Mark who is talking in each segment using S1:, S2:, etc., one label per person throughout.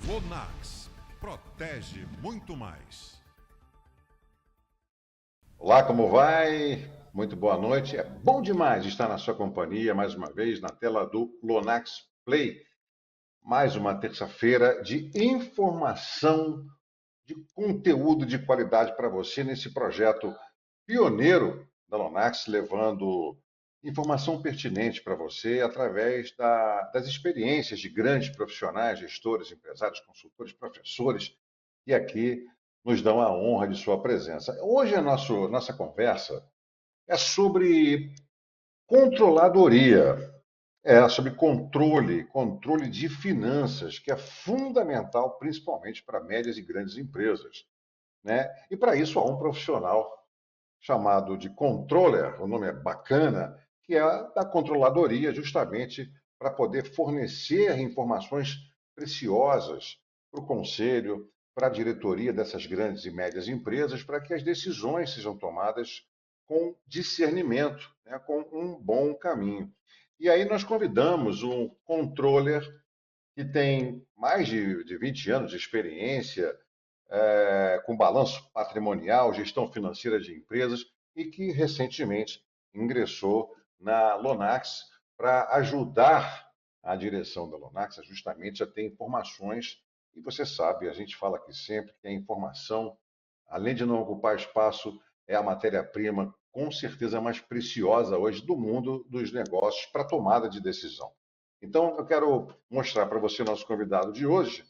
S1: Lonax protege muito mais.
S2: Olá, como vai? Muito boa noite. É bom demais estar na sua companhia mais uma vez na tela do Lonax Play. Mais uma terça-feira de informação, de conteúdo de qualidade para você nesse projeto pioneiro da Lonax, levando informação pertinente para você através das experiências de grandes profissionais, gestores, empresários, consultores, professores, que aqui nos dão a honra de sua presença. Hoje a nossa conversa é sobre controladoria, sobre controle de finanças, que é fundamental, principalmente para médias e grandes empresas, né? E para isso há um profissional chamado de controller, o nome é bacana, que é da controladoria, justamente para poder fornecer informações preciosas para o conselho, para a diretoria dessas grandes e médias empresas, para que as decisões sejam tomadas com discernimento, né, com um bom caminho. E aí nós convidamos um controller que tem mais de 20 anos de experiência, com balanço patrimonial, gestão financeira de empresas, e que recentemente ingressou na Lonax para ajudar a direção da Lonax justamente a ter informações. E você sabe, a gente fala aqui sempre que a informação, além de não ocupar espaço, é a matéria-prima com certeza mais preciosa hoje do mundo dos negócios para tomada de decisão. Então, eu quero mostrar para você, nosso convidado de hoje,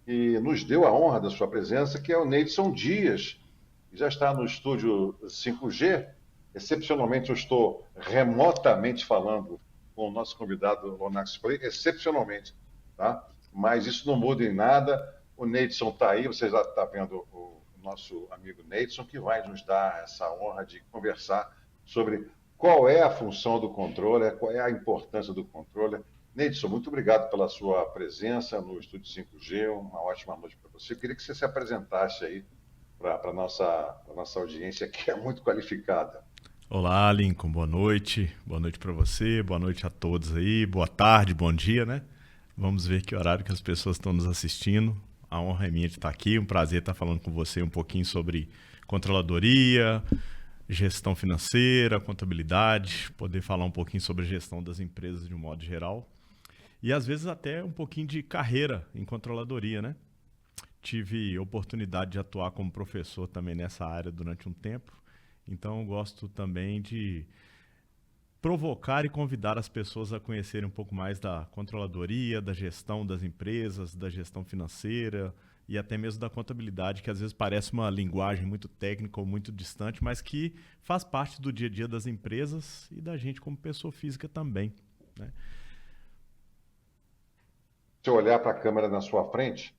S2: que nos deu a honra da sua presença, que é o Neidson Dias, que já está no estúdio 5G. Excepcionalmente, eu estou remotamente falando com o nosso convidado Lonax Play, excepcionalmente, tá? Mas isso não muda em nada. O Neidson está aí, você já está vendo o nosso amigo Neidson, que vai nos dar essa honra de conversar sobre qual é a função do controller, qual é a importância do controller. Neidson, muito obrigado pela sua presença no Estúdio 5G, uma ótima noite para você. Eu queria que você se apresentasse aí para a nossa audiência, que é muito qualificada.
S3: Olá, Lincoln, boa noite para você, boa noite a todos aí, boa tarde, bom dia, né? Vamos ver que horário que as pessoas estão nos assistindo. A honra é minha de estar aqui, um prazer estar falando com você um pouquinho sobre controladoria, gestão financeira, contabilidade, poder falar um pouquinho sobre a gestão das empresas de um modo geral. E às vezes até um pouquinho de carreira em controladoria, né? Tive oportunidade de atuar como professor também nessa área durante um tempo. Então eu gosto também de provocar e convidar as pessoas a conhecerem um pouco mais da controladoria, da gestão das empresas, da gestão financeira e até mesmo da contabilidade, que às vezes parece uma linguagem muito técnica ou muito distante, mas que faz parte do dia a dia das empresas e da gente como pessoa física também, né?
S2: Se eu olhar para a câmera na sua frente,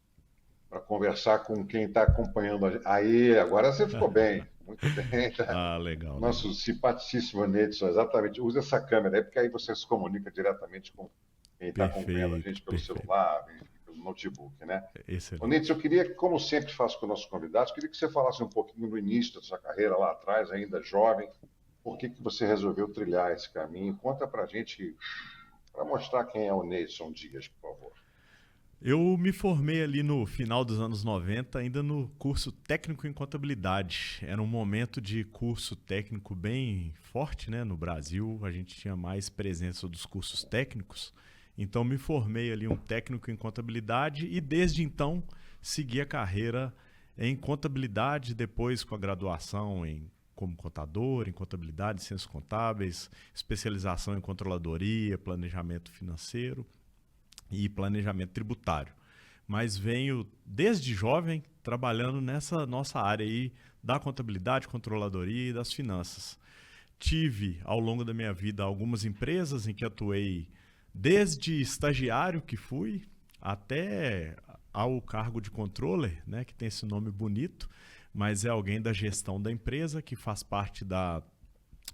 S2: para conversar com quem está acompanhando a gente. Aí, agora você ficou bem, muito bem. Tá?
S3: Ah, legal,
S2: Nosso
S3: legal.
S2: simpaticíssimo Neidson, exatamente. Usa essa câmera aí, porque aí você se comunica diretamente com quem está acompanhando a gente
S3: Perfeito,
S2: pelo
S3: perfeito.
S2: celular, pelo notebook, né? Ô,
S3: Excelente.
S2: Neidson, eu queria, como sempre faço com nossos convidados, queria que você falasse um pouquinho do início da sua carreira lá atrás, ainda jovem. Por que você resolveu trilhar esse caminho? Conta para a gente, para mostrar quem é o Neidson Dias, por favor.
S3: Eu me formei ali no final dos anos 90, ainda no curso técnico em contabilidade. Era um momento de curso técnico bem forte, né? No Brasil, a gente tinha mais presença dos cursos técnicos. Então me formei ali um técnico em contabilidade e desde então segui a carreira em contabilidade, depois com a graduação como contador, em contabilidade, ciências contábeis, especialização em controladoria, planejamento financeiro e planejamento tributário. Mas venho desde jovem trabalhando nessa nossa área aí da contabilidade, controladoria e das finanças. Tive ao longo da minha vida algumas empresas em que atuei desde estagiário que fui até ao cargo de controller, né, que tem esse nome bonito, mas é alguém da gestão da empresa que faz parte da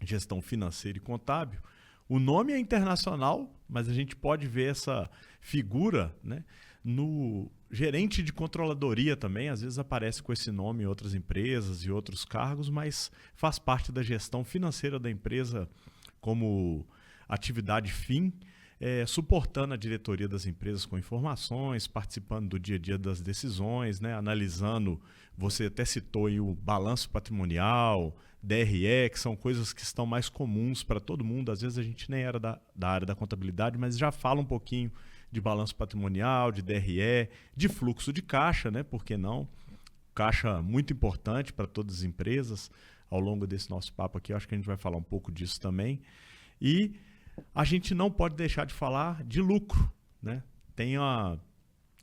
S3: gestão financeira e contábil. O nome é internacional, mas a gente pode ver essa figura, né, no gerente de controladoria também. Às vezes aparece com esse nome em outras empresas e outros cargos, mas faz parte da gestão financeira da empresa como atividade fim. suportando a diretoria das empresas com informações, participando do dia a dia das decisões, né, analisando, você até citou aí o balanço patrimonial, DRE, que são coisas que estão mais comuns para todo mundo. Às vezes a gente nem era da área da contabilidade, mas já fala um pouquinho de balanço patrimonial, de DRE, de fluxo de caixa, né? Por que não? Caixa muito importante para todas as empresas. Ao longo desse nosso papo aqui, eu acho que a gente vai falar um pouco disso também. E a gente não pode deixar de falar de lucro, né?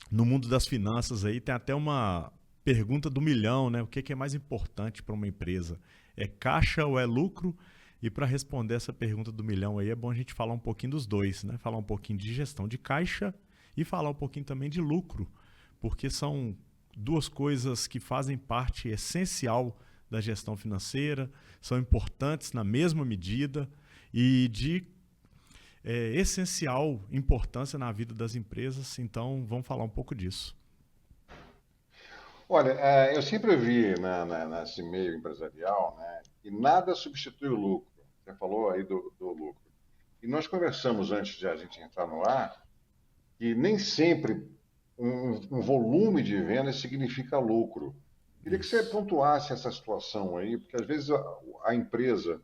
S3: No mundo das finanças aí, tem até uma pergunta do milhão, né? O que é mais importante para uma empresa? É caixa ou é lucro? E para responder essa pergunta do milhão aí, é bom a gente falar um pouquinho dos dois, né? Falar um pouquinho de gestão de caixa e falar um pouquinho também de lucro, porque são duas coisas que fazem parte essencial da gestão financeira, são importantes na mesma medida e de essencial importância na vida das empresas. Então, vamos falar um pouco disso.
S2: Olha, eu sempre vi nesse meio empresarial, né, que nada substitui o lucro. Você falou aí do lucro. E nós conversamos antes de a gente entrar no ar que nem sempre um volume de vendas significa lucro. Queria que você pontuasse essa situação aí, porque às vezes a empresa,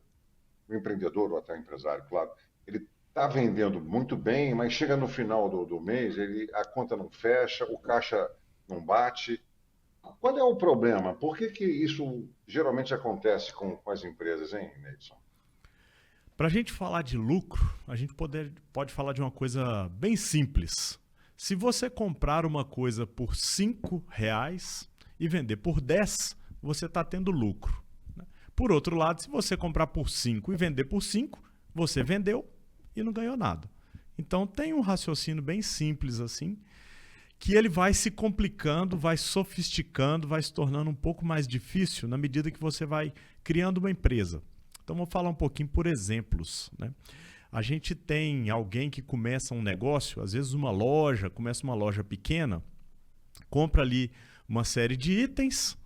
S2: o empreendedor ou até o empresário, claro, ele está vendendo muito bem, mas chega no final do mês, a conta não fecha, o caixa não bate. Qual é o problema? Por que isso geralmente acontece com as empresas, hein, Neidson?
S3: Para a gente falar de lucro, a gente pode falar de uma coisa bem simples. Se você comprar uma coisa por R$5 e vender por 10, você está tendo lucro. Por outro lado, se você comprar por 5 e vender por 5, você vendeu e não ganhou nada. Então tem um raciocínio bem simples assim, que ele vai se complicando, vai sofisticando, vai se tornando um pouco mais difícil na medida que você vai criando uma empresa. Então vou falar um pouquinho por exemplos, né? A gente tem alguém que começa um negócio, às vezes começa uma loja pequena, compra ali uma série de itens,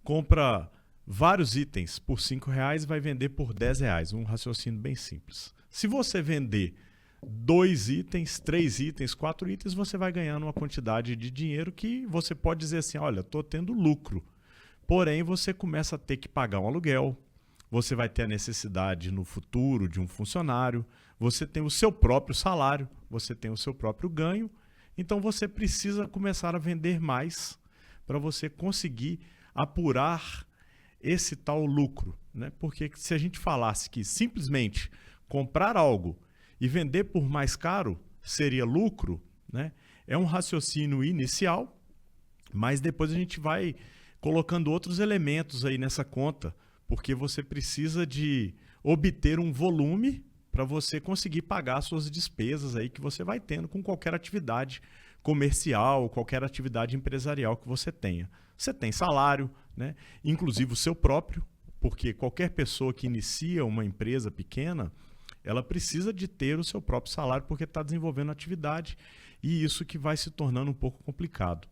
S3: compra vários itens por R$5 e vai vender por R$10. Um raciocínio bem simples. Se você vender 2 itens, 3 itens, 4 itens, você vai ganhando uma quantidade de dinheiro que você pode dizer assim, olha, estou tendo lucro. Porém, você começa a ter que pagar um aluguel, você vai ter a necessidade no futuro de um funcionário, você tem o seu próprio salário, você tem o seu próprio ganho, então você precisa começar a vender mais para você conseguir apurar esse tal lucro, né? Porque se a gente falasse que simplesmente comprar algo e vender por mais caro seria lucro, né? É um raciocínio inicial, mas depois a gente vai colocando outros elementos aí nessa conta, porque você precisa de obter um volume para você conseguir pagar suas despesas aí que você vai tendo com qualquer atividade comercial, qualquer atividade empresarial que você tenha. Você tem salário, né? Inclusive o seu próprio, porque qualquer pessoa que inicia uma empresa pequena, ela precisa de ter o seu próprio salário porque está desenvolvendo atividade e isso que vai se tornando um pouco complicado.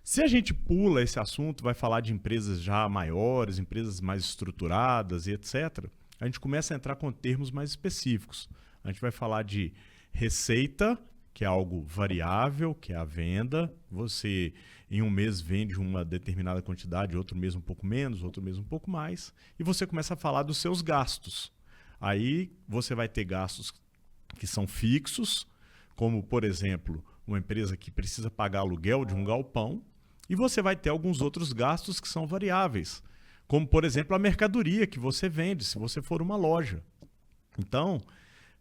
S3: Se a gente pula esse assunto, vai falar de empresas já maiores, empresas mais estruturadas e etc., a gente começa a entrar com termos mais específicos. A gente vai falar de receita, que é algo variável, que é a venda. Você, em um mês, vende uma determinada quantidade, outro mês um pouco menos, outro mês um pouco mais. E você começa a falar dos seus gastos. Aí você vai ter gastos que são fixos, como, por exemplo, uma empresa que precisa pagar aluguel de um galpão. E você vai ter alguns outros gastos que são variáveis, como, por exemplo, a mercadoria que você vende, se você for uma loja. Então,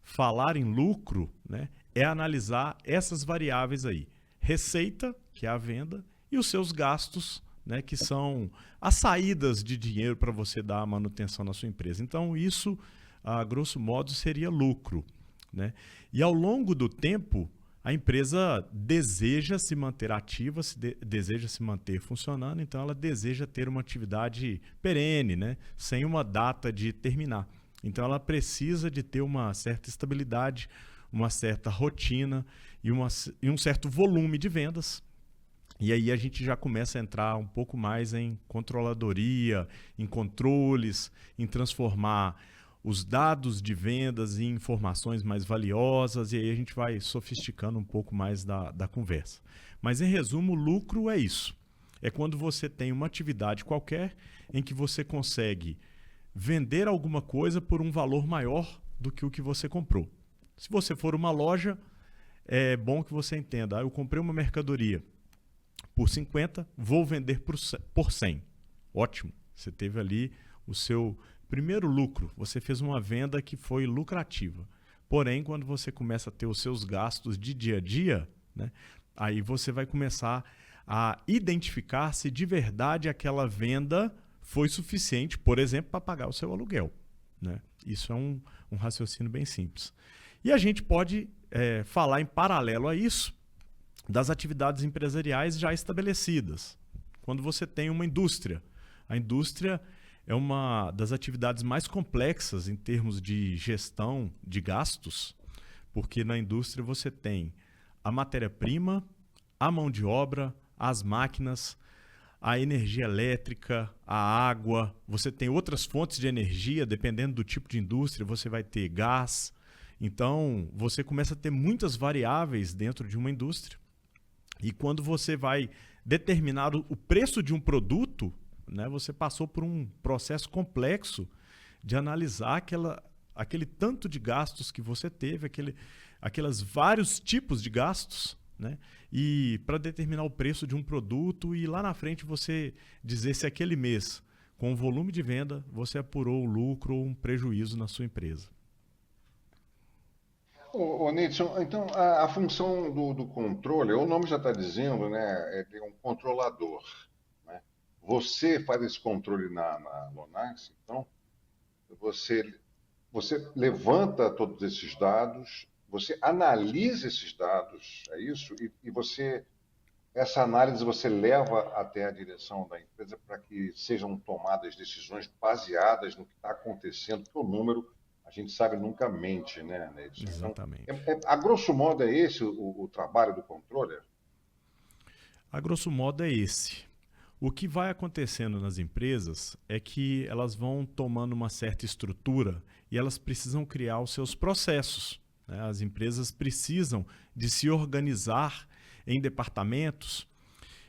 S3: falar em lucro, né, é analisar essas variáveis aí. Receita, que é a venda, e os seus gastos, né, que são as saídas de dinheiro para você dar a manutenção na sua empresa. Então, isso, a grosso modo, seria lucro, né? E ao longo do tempo, a empresa deseja se manter ativa, deseja se manter funcionando, então ela deseja ter uma atividade perene, né? Sem uma data de terminar. Então ela precisa de ter uma certa estabilidade, uma certa rotina e um certo volume de vendas. E aí a gente já começa a entrar um pouco mais em controladoria, em controles, em transformar os dados de vendas e informações mais valiosas, e aí a gente vai sofisticando um pouco mais da conversa. Mas, em resumo, lucro é isso. É quando você tem uma atividade qualquer em que você consegue vender alguma coisa por um valor maior do que o que você comprou. Se você for uma loja, é bom que você entenda, eu comprei uma mercadoria por 50, vou vender por 100. Ótimo, você teve ali o seu primeiro lucro, você fez uma venda que foi lucrativa. Porém, quando você começa a ter os seus gastos de dia a dia, né, aí você vai começar a identificar se de verdade aquela venda foi suficiente, por exemplo, para pagar o seu aluguel, né? Isso é um raciocínio bem simples. E a gente pode falar em paralelo a isso das atividades empresariais já estabelecidas. Quando você tem uma indústria, a indústria é uma das atividades mais complexas em termos de gestão de gastos, porque na indústria você tem a matéria-prima, a mão de obra, as máquinas, a energia elétrica, a água, você tem outras fontes de energia, dependendo do tipo de indústria, você vai ter gás. Então, você começa a ter muitas variáveis dentro de uma indústria. E quando você vai determinar o preço de um produto, né, você passou por um processo complexo de analisar aquele tanto de gastos que você teve, aqueles vários tipos de gastos, né, e para determinar o preço de um produto e lá na frente você dizer se aquele mês, com o volume de venda, você apurou o lucro ou um prejuízo na sua empresa.
S2: Ô, Neidson, então a função do controle, o nome já está dizendo, né, é um controlador, né? Você faz esse controle na Lonax, então você levanta todos esses dados, você analisa esses dados, é isso? E essa análise você leva até a direção da empresa para que sejam tomadas decisões baseadas no que está acontecendo, porque o número, a gente sabe, nunca mente, né, Neidson?
S3: Exatamente.
S2: Então, a grosso modo é esse o trabalho do controller?
S3: A grosso modo é esse. O que vai acontecendo nas empresas é que elas vão tomando uma certa estrutura e elas precisam criar os seus processos, né? As empresas precisam de se organizar em departamentos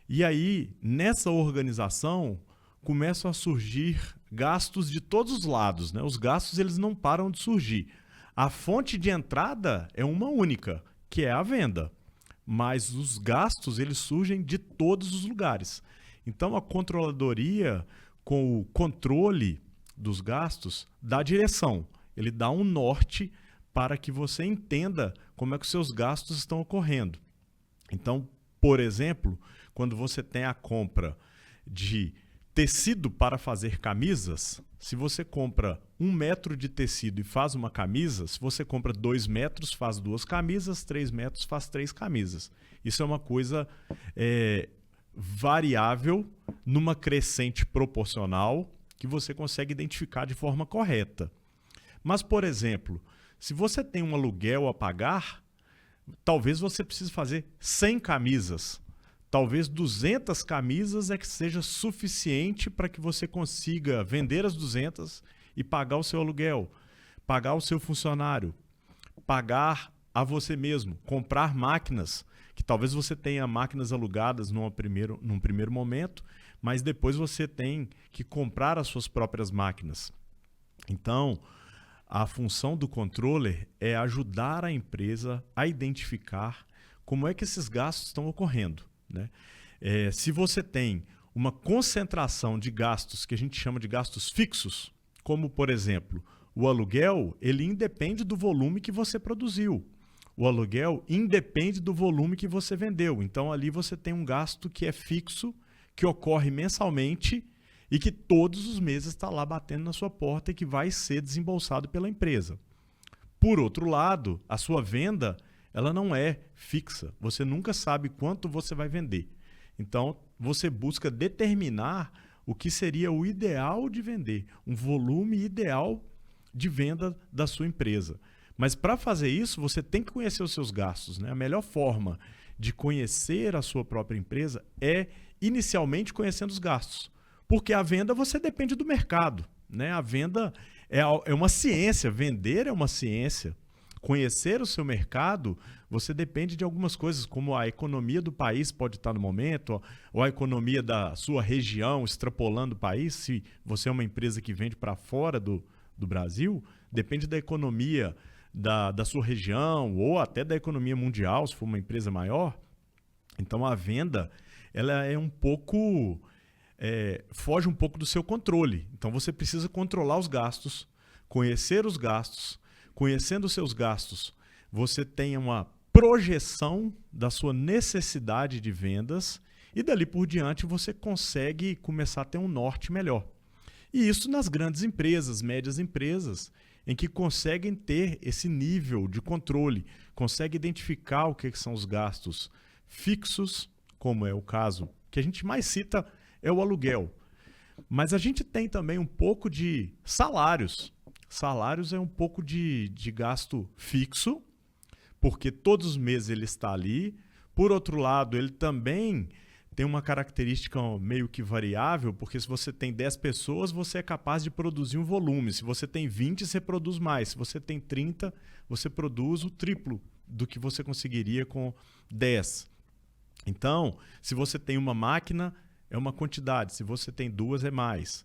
S3: e aí, nessa organização, começam a surgir gastos de todos os lados, né? Os gastos eles não param de surgir. A fonte de entrada é uma única, que é a venda. Mas os gastos eles surgem de todos os lugares. Então, a controladoria, com o controle dos gastos, dá direção. Ele dá um norte para que você entenda como é que os seus gastos estão ocorrendo. Então, por exemplo, quando você tem a compra de tecido para fazer camisas, se você compra 1 metro de tecido e faz uma camisa, se você compra 2 metros, faz 2 camisas, 3 metros, faz 3 camisas. Isso é uma coisa variável, numa crescente proporcional, que você consegue identificar de forma correta. Mas, por exemplo, se você tem um aluguel a pagar, talvez você precise fazer 100 camisas. Talvez 200 camisas é que seja suficiente para que você consiga vender as 200 e pagar o seu aluguel, pagar o seu funcionário, pagar a você mesmo, comprar máquinas, que talvez você tenha máquinas alugadas num primeiro momento, mas depois você tem que comprar as suas próprias máquinas. Então, a função do controller é ajudar a empresa a identificar como é que esses gastos estão ocorrendo, né? Se você tem uma concentração de gastos que a gente chama de gastos fixos, como, por exemplo, o aluguel, ele independe do volume que você produziu. O aluguel independe do volume que você vendeu. Então, ali você tem um gasto que é fixo, que ocorre mensalmente e que todos os meses está lá batendo na sua porta e que vai ser desembolsado pela empresa. Por outro lado, a sua venda ela não é fixa. Você nunca sabe quanto você vai vender. Então, você busca determinar o que seria o ideal de vender, um volume ideal de venda da sua empresa. Mas para fazer isso, você tem que conhecer os seus gastos, né? A melhor forma de conhecer a sua própria empresa é inicialmente conhecendo os gastos. Porque a venda você depende do mercado, né? A venda é uma ciência, vender é uma ciência. Conhecer o seu mercado, você depende de algumas coisas, como a economia do país pode estar no momento, ou a economia da sua região, extrapolando o país. Se você é uma empresa que vende para fora do Brasil, depende da economia da sua região, ou até da economia mundial, se for uma empresa maior. Então a venda, ela é um pouco... foge um pouco do seu controle. Então você precisa controlar os gastos, conhecer os gastos. Conhecendo os seus gastos, você tem uma projeção da sua necessidade de vendas e dali por diante você consegue começar a ter um norte melhor. E isso nas grandes empresas, médias empresas, em que conseguem ter esse nível de controle, conseguem identificar o que são os gastos fixos, como é o caso que a gente mais cita, é o aluguel. Mas a gente tem também um pouco de salários. Salários é um pouco de gasto fixo, porque todos os meses ele está ali. Por outro lado, ele também tem uma característica meio que variável, porque se você tem 10 pessoas, você é capaz de produzir um volume. Se você tem 20, você produz mais. Se você tem 30, você produz o triplo do que você conseguiria com 10. Então, se você tem uma máquina, é uma quantidade. Se você tem 2, é mais.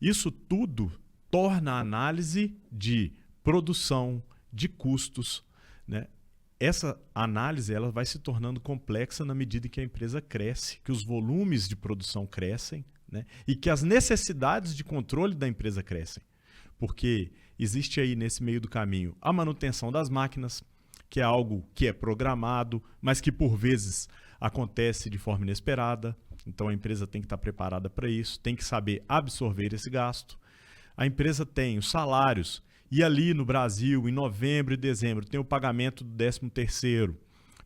S3: Isso tudo torna a análise de produção, de custos, né? Essa análise ela vai se tornando complexa na medida que a empresa cresce, que os volumes de produção crescem, né? E que as necessidades de controle da empresa crescem. Porque existe aí nesse meio do caminho a manutenção das máquinas, que é algo que é programado, mas que por vezes acontece de forma inesperada. Então a empresa tem que estar preparada para isso, tem que saber absorver esse gasto. A empresa tem os salários e ali no Brasil, em novembro e dezembro, tem o pagamento do 13º,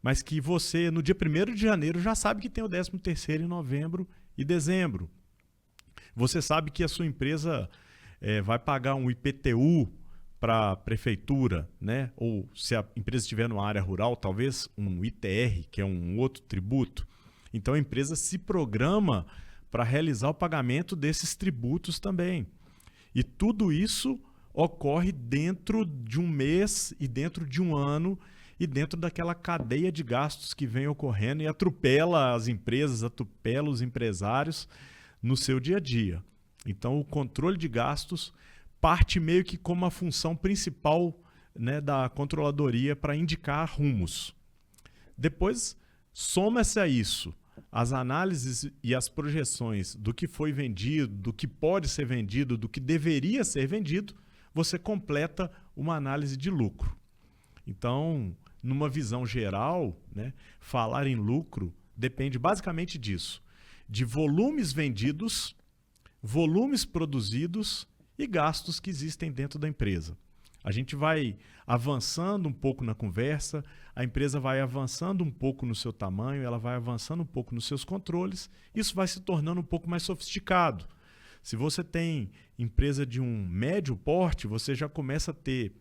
S3: mas que você, no dia 1º de janeiro, já sabe que tem o 13º em novembro e dezembro. Você sabe que a sua empresa vai pagar um IPTU para a prefeitura, né? Ou se a empresa estiver numa área rural, talvez um ITR, que é um outro tributo. Então a empresa se programa para realizar o pagamento desses tributos também. E tudo isso ocorre dentro de um mês e dentro de um ano e dentro daquela cadeia de gastos que vem ocorrendo e atropela as empresas, atropela os empresários no seu dia a dia. Então o controle de gastos parte meio que como a função principal, né, da controladoria para indicar rumos. Depois, soma-se a isso as análises e as projeções do que foi vendido, do que pode ser vendido, do que deveria ser vendido, você completa uma análise de lucro. Então, numa visão geral, né, falar em lucro depende basicamente disso, de volumes vendidos, volumes produzidos e gastos que existem dentro da empresa. A gente vai avançando um pouco na conversa, a empresa vai avançando um pouco no seu tamanho, ela vai avançando um pouco nos seus controles, isso vai se tornando um pouco mais sofisticado. Se você tem empresa de um médio porte, você já começa a ter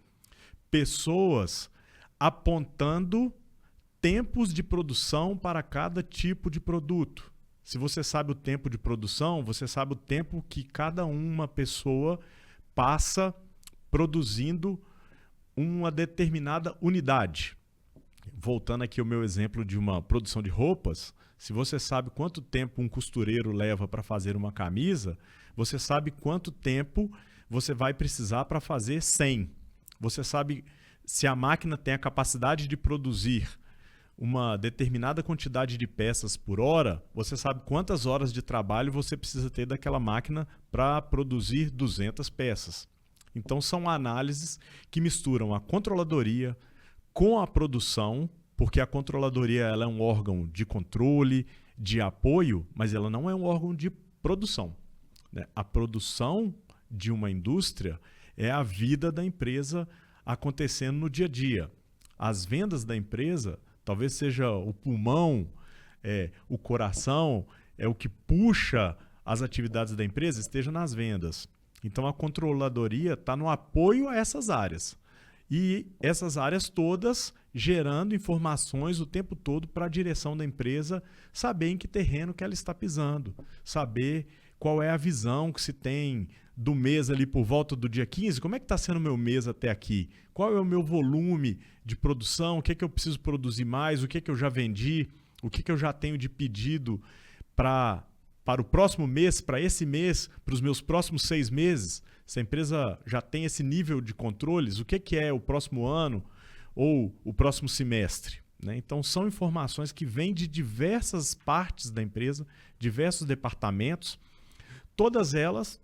S3: pessoas apontando tempos de produção para cada tipo de produto. Se você sabe o tempo de produção, você sabe o tempo que cada uma pessoa passa produzindo uma determinada unidade. Voltando aqui ao meu exemplo de uma produção de roupas, se você sabe quanto tempo um costureiro leva para fazer uma camisa, você sabe quanto tempo você vai precisar para fazer 100. Você sabe se a máquina tem a capacidade de produzir uma determinada quantidade de peças por hora, você sabe quantas horas de trabalho você precisa ter daquela máquina para produzir 200 peças. Então são análises que misturam a controladoria com a produção, porque a controladoria ela é um órgão de controle, de apoio, mas ela não é um órgão de produção, né? A produção de uma indústria é a vida da empresa acontecendo no dia a dia. As vendas da empresa talvez seja o pulmão, o coração, é o que puxa as atividades da empresa, esteja nas vendas. Então a controladoria está no apoio a essas áreas. E essas áreas todas gerando informações o tempo todo para a direção da empresa saber em que terreno que ela está pisando, saber qual é a visão que se tem do mês ali por volta do dia 15, como é que está sendo o meu mês até aqui? Qual é o meu volume de produção? O que é que eu preciso produzir mais? O que é que eu já vendi? O que é que eu já tenho de pedido para o próximo mês, para esse mês, para os meus próximos 6 meses? Se a empresa já tem esse nível de controles, o que é o próximo ano ou o próximo semestre? Né? Então, são informações que vêm de diversas partes da empresa, diversos departamentos, todas elas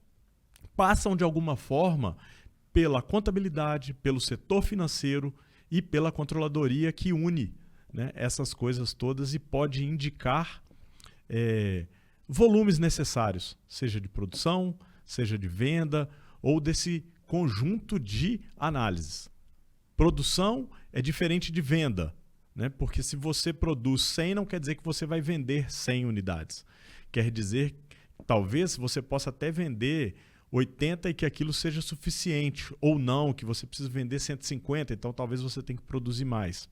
S3: passam de alguma forma pela contabilidade, pelo setor financeiro e pela controladoria que une, né, essas coisas todas e pode indicar volumes necessários, seja de produção, seja de venda ou desse conjunto de análises. Produção é diferente de venda, né? Porque se você produz 100 não quer dizer que você vai vender 100 unidades. Quer dizer, talvez você possa até vender 80 e que aquilo seja suficiente, ou não, que você precisa vender 150, então talvez você tenha que produzir mais.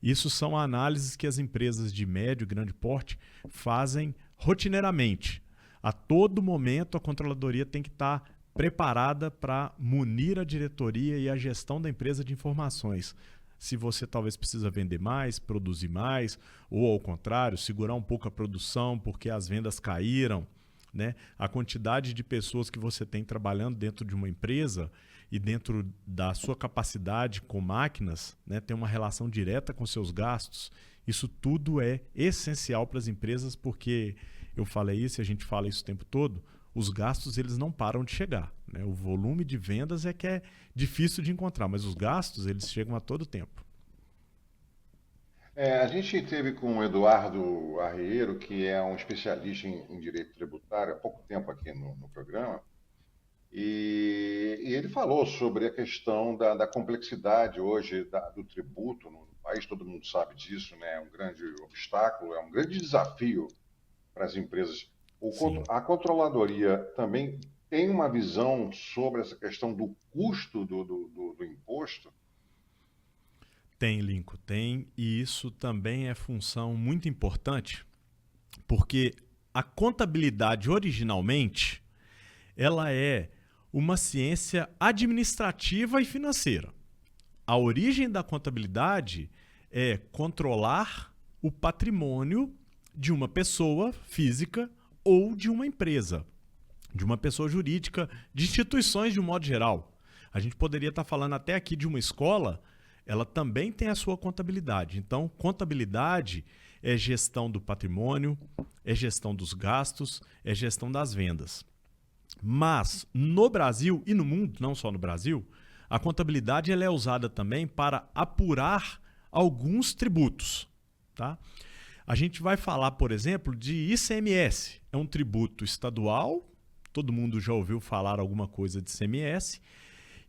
S3: Isso são análises que as empresas de médio e grande porte fazem rotineiramente. A todo momento a controladoria tem que estar preparada para munir a diretoria e a gestão da empresa de informações. Se você talvez precisa vender mais, produzir mais, ou ao contrário, segurar um pouco a produção porque as vendas caíram, né? A quantidade de pessoas que você tem trabalhando dentro de uma empresa e dentro da sua capacidade com máquinas, né, tem uma relação direta com seus gastos. Isso tudo é essencial para as empresas porque, eu falei isso e a gente fala isso o tempo todo, os gastos eles não param de chegar. Né? O volume de vendas é que é difícil de encontrar, mas os gastos eles chegam a todo tempo.
S2: A gente teve com o Eduardo Arrieiro, que é um especialista em direito tributário, há pouco tempo aqui no programa, e ele falou sobre a questão da complexidade hoje do tributo no país, todo mundo sabe disso, né? É um grande obstáculo, é um grande desafio para as empresas. A controladoria também tem uma visão sobre essa questão do custo do imposto?
S3: Tem, Lincoln, tem, e isso também é função muito importante, porque a contabilidade originalmente, ela é uma ciência administrativa e financeira. A origem da contabilidade é controlar o patrimônio de uma pessoa física ou de uma empresa, de uma pessoa jurídica, de instituições de um modo geral. A gente poderia estar falando até aqui de uma escola, ela também tem a sua contabilidade. Então, contabilidade é gestão do patrimônio, é gestão dos gastos, é gestão das vendas. Mas, no Brasil e no mundo, não só no Brasil, a contabilidade ela é usada também para apurar alguns tributos. Tá? A gente vai falar, por exemplo, de ICMS. É um tributo estadual, todo mundo já ouviu falar alguma coisa de ICMS,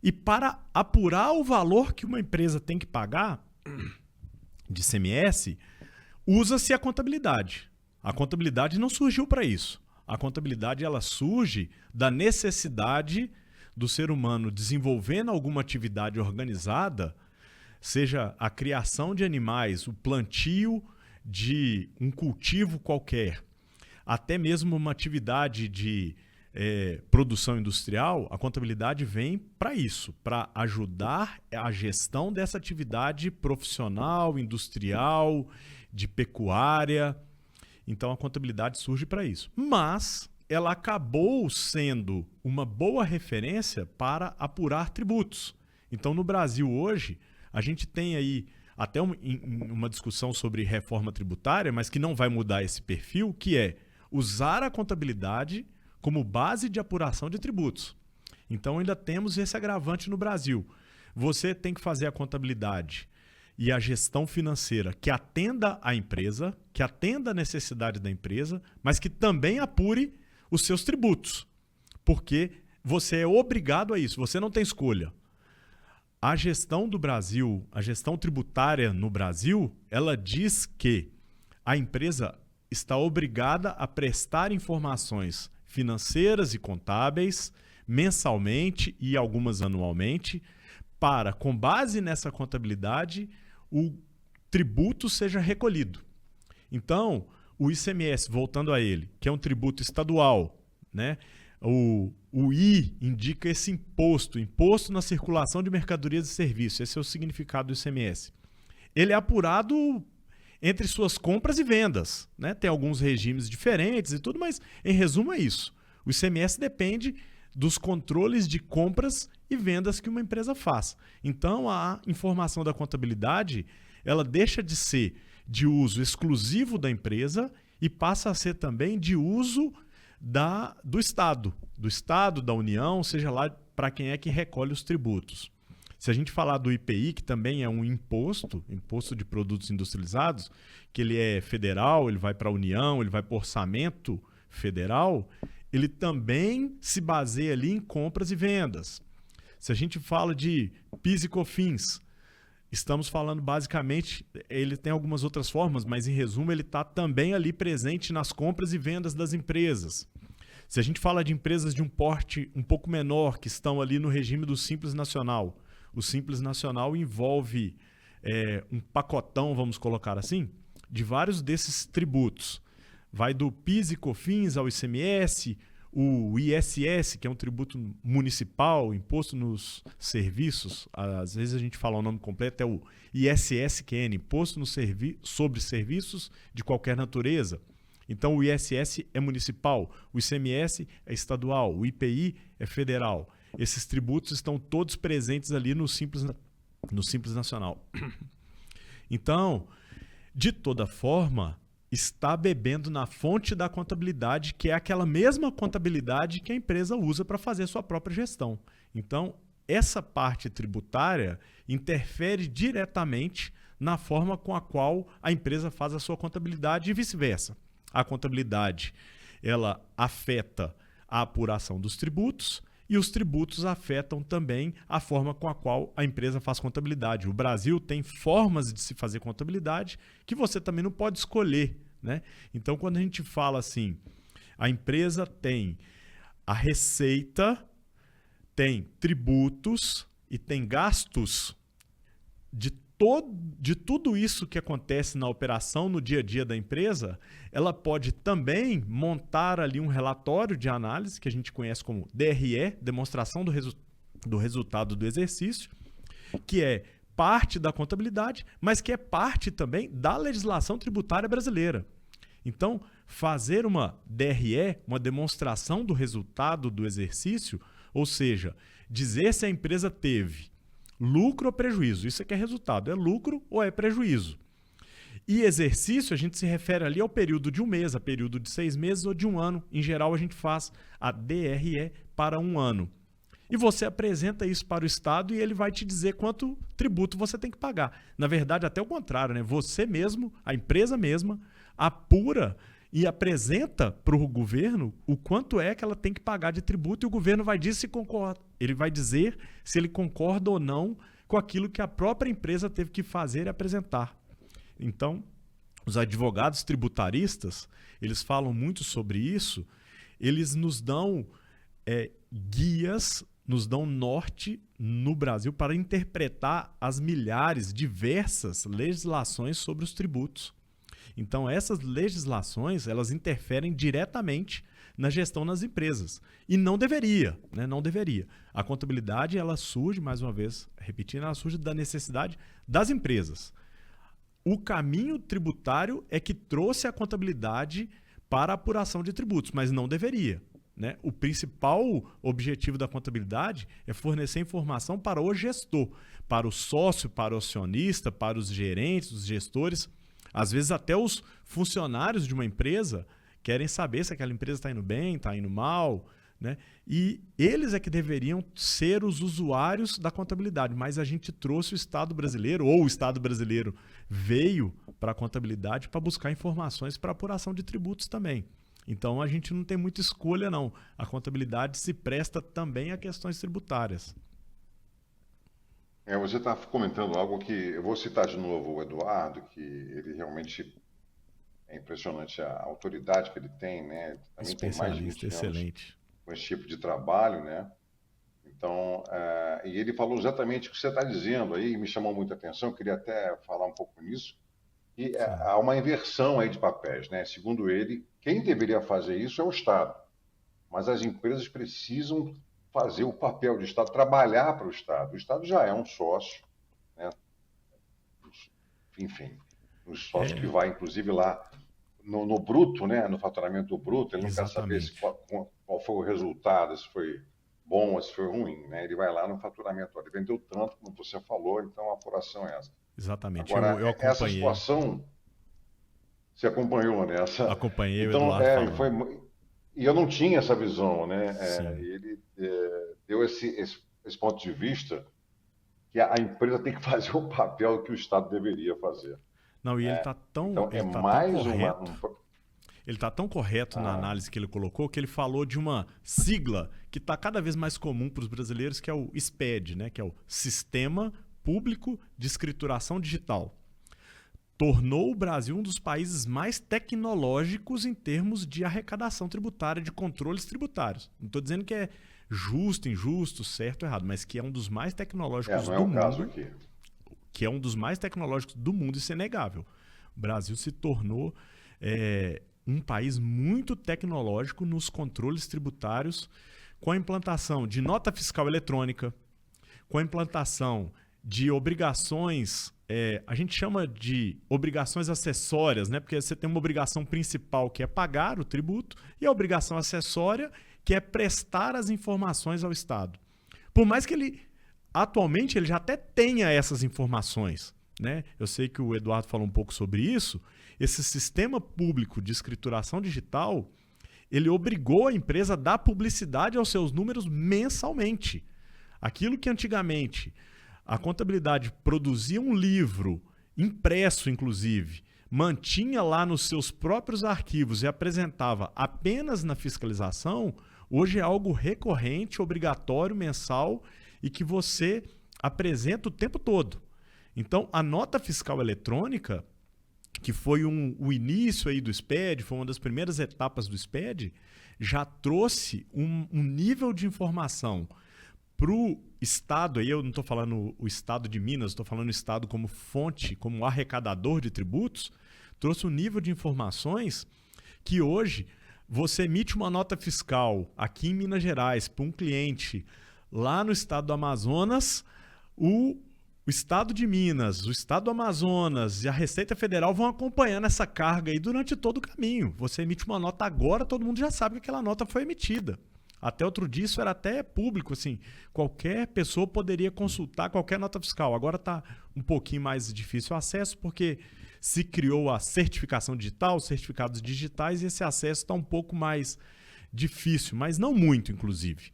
S3: e para apurar o valor que uma empresa tem que pagar de ICMS, usa-se a contabilidade. A contabilidade não surgiu para isso. A contabilidade ela surge da necessidade do ser humano desenvolvendo alguma atividade organizada, seja a criação de animais, o plantio de um cultivo qualquer, até mesmo uma atividade de produção industrial, a contabilidade vem para isso, para ajudar a gestão dessa atividade profissional, industrial, de pecuária. Então a contabilidade surge para isso. Mas ela acabou sendo uma boa referência para apurar tributos. Então no Brasil hoje, a gente tem aí até uma discussão sobre reforma tributária, mas que não vai mudar esse perfil, que é usar a contabilidade como base de apuração de tributos. Então ainda temos esse agravante no Brasil. Você tem que fazer a contabilidade e a gestão financeira que atenda a empresa, que atenda a necessidade da empresa, mas que também apure os seus tributos. Porque você é obrigado a isso, você não tem escolha. A gestão do Brasil, a gestão tributária no Brasil, ela diz que a empresa está obrigada a prestar informações financeiras e contábeis mensalmente e algumas anualmente para, com base nessa contabilidade, o tributo seja recolhido. Então, o ICMS, voltando a ele, que é um tributo estadual, né? O I indica esse imposto na circulação de mercadorias e serviços. Esse é o significado do ICMS. Ele é apurado entre suas compras e vendas, né? Tem alguns regimes diferentes e tudo, mas em resumo é isso. O ICMS depende dos controles de compras e vendas que uma empresa faz. Então, a informação da contabilidade, ela deixa de ser de uso exclusivo da empresa e passa a ser também de uso do Estado, da União, seja lá para quem é que recolhe os tributos. Se a gente falar do IPI, que também é um imposto de produtos industrializados, que ele é federal, ele vai para a União, ele vai para o orçamento federal, ele também se baseia ali em compras e vendas. Se a gente fala de PIS e COFINS, estamos falando basicamente, ele tem algumas outras formas, mas em resumo ele está também ali presente nas compras e vendas das empresas. Se a gente fala de empresas de um porte um pouco menor, que estão ali no regime do Simples Nacional, o Simples Nacional envolve um pacotão, vamos colocar assim, de vários desses tributos. Vai do PIS e COFINS ao ICMS, o ISS, que é um tributo municipal, imposto nos serviços, às vezes a gente fala o nome completo, é o ISSQN, imposto sobre serviços de qualquer natureza. Então o ISS é municipal, o ICMS é estadual, o IPI é federal. Esses tributos estão todos presentes ali no Simples Nacional. Então, de toda forma, está bebendo na fonte da contabilidade, que é aquela mesma contabilidade que a empresa usa para fazer sua própria gestão. Então, essa parte tributária interfere diretamente na forma com a qual a empresa faz a sua contabilidade e vice-versa. A contabilidade, ela afeta a apuração dos tributos e os tributos afetam também a forma com a qual a empresa faz contabilidade. O Brasil tem formas de se fazer contabilidade que você também não pode escolher, né? Então, quando a gente fala assim, a empresa tem a receita, tem tributos e tem gastos de tudo isso que acontece na operação, no dia a dia da empresa, ela pode também montar ali um relatório de análise, que a gente conhece como DRE, demonstração do resultado do exercício, que é parte da contabilidade, mas que é parte também da legislação tributária brasileira. Então, fazer uma DRE, uma demonstração do resultado do exercício, ou seja, dizer se a empresa teve lucro ou prejuízo. Isso aqui é resultado. É lucro ou é prejuízo? E exercício, a gente se refere ali ao período de um mês, a período de 6 meses ou de um ano. Em geral, a gente faz a DRE para um ano. E você apresenta isso para o Estado e ele vai te dizer quanto tributo você tem que pagar. Na verdade, até o contrário, né? Você mesmo, a empresa mesma, apura e apresenta para o governo o quanto é que ela tem que pagar de tributo e o governo vai dizer se concorda. Ele vai dizer se ele concorda ou não com aquilo que a própria empresa teve que fazer e apresentar. Então, os advogados tributaristas, eles falam muito sobre isso, eles nos dão guias, nos dão norte no Brasil para interpretar as milhares, diversas legislações sobre os tributos. Então, essas legislações, elas interferem diretamente na gestão nas empresas. E não deveria, né? Não deveria. A contabilidade, ela surge, mais uma vez, repetindo, ela surge da necessidade das empresas. O caminho tributário é que trouxe a contabilidade para a apuração de tributos, mas não deveria, né? O principal objetivo da contabilidade é fornecer informação para o gestor, para o sócio, para o acionista, para os gerentes, os gestores. Às vezes até os funcionários de uma empresa querem saber se aquela empresa está indo bem, está indo mal, né? E eles é que deveriam ser os usuários da contabilidade, mas a gente trouxe o Estado brasileiro, ou o Estado brasileiro veio para a contabilidade para buscar informações para apuração de tributos também. Então a gente não tem muita escolha não, a contabilidade se presta também a questões tributárias.
S2: Você está comentando algo que eu vou citar de novo o Eduardo, que ele realmente é impressionante a autoridade que ele tem, né? Ele também tem mais de 20 anos
S3: Excelente.
S2: com esse tipo de trabalho, né? Então, e ele falou exatamente o que você está dizendo aí, me chamou muita atenção, eu queria até falar um pouco nisso. E há uma inversão aí de papéis, né? Segundo ele, quem deveria fazer isso é o Estado. mas as empresas precisam fazer o papel de Estado, trabalhar para o Estado. O Estado já é um sócio, né? Enfim, um sócio que vai, inclusive, lá no bruto, né? No faturamento bruto, ele não quer saber qual foi o resultado, se foi bom ou se foi ruim, né? Ele vai lá no faturamento. Ele vendeu tanto, como você falou, então a apuração é essa.
S3: Exatamente.
S2: Agora,
S3: eu acompanhei.
S2: essa situação, você acompanhou, né?
S3: Acompanhei
S2: então,
S3: o Eduardo falando.
S2: E eu não tinha essa visão, né?
S3: Sim.
S2: Ele deu esse ponto de vista que a empresa tem que fazer o papel que o Estado deveria fazer.
S3: Não, e ele está tão,
S2: então,
S3: ele tá
S2: mais
S3: tão correto. Ele está tão correto na análise que ele colocou que ele falou de uma sigla que está cada vez mais comum para os brasileiros, que é o SPED, né? Que é o Sistema Público de Escrituração Digital. Tornou o Brasil um dos países mais tecnológicos em termos de arrecadação tributária, de controles tributários. Não estou dizendo que é justo, injusto, certo ou errado, mas que é um dos mais tecnológicos do mundo.
S2: Caso aqui.
S3: Que é um dos mais tecnológicos do mundo, isso é inegável. O Brasil se tornou um país muito tecnológico nos controles tributários, com a implantação de nota fiscal eletrônica, com a implantação de obrigações, a gente chama de obrigações acessórias, né? Porque você tem uma obrigação principal que é pagar o tributo e a obrigação acessória que é prestar as informações ao Estado. Por mais que ele, atualmente, ele já até tenha essas informações, né? Eu sei que o Eduardo falou um pouco sobre isso. Esse sistema público de escrituração digital, ele obrigou a empresa a dar publicidade aos seus números mensalmente. Aquilo que antigamente a contabilidade produzia um livro, impresso inclusive, mantinha lá nos seus próprios arquivos e apresentava apenas na fiscalização, hoje é algo recorrente, obrigatório, mensal e que você apresenta o tempo todo. Então, a nota fiscal eletrônica, que foi o início aí do SPED, foi uma das primeiras etapas do SPED, já trouxe um nível de informação para o Estado, aí eu não estou falando o Estado de Minas, estou falando o Estado como fonte, como arrecadador de tributos, trouxe um nível de informações que hoje você emite uma nota fiscal aqui em Minas Gerais para um cliente lá no estado do Amazonas, o Estado de Minas, o Estado do Amazonas e a Receita Federal vão acompanhando essa carga aí durante todo o caminho. Você emite uma nota agora, todo mundo já sabe que aquela nota foi emitida. Até outro dia isso era até público, assim, qualquer pessoa poderia consultar qualquer nota fiscal. Agora está um pouquinho mais difícil o acesso porque se criou a certificação digital, certificados digitais, e esse acesso está um pouco mais difícil, mas não muito, inclusive,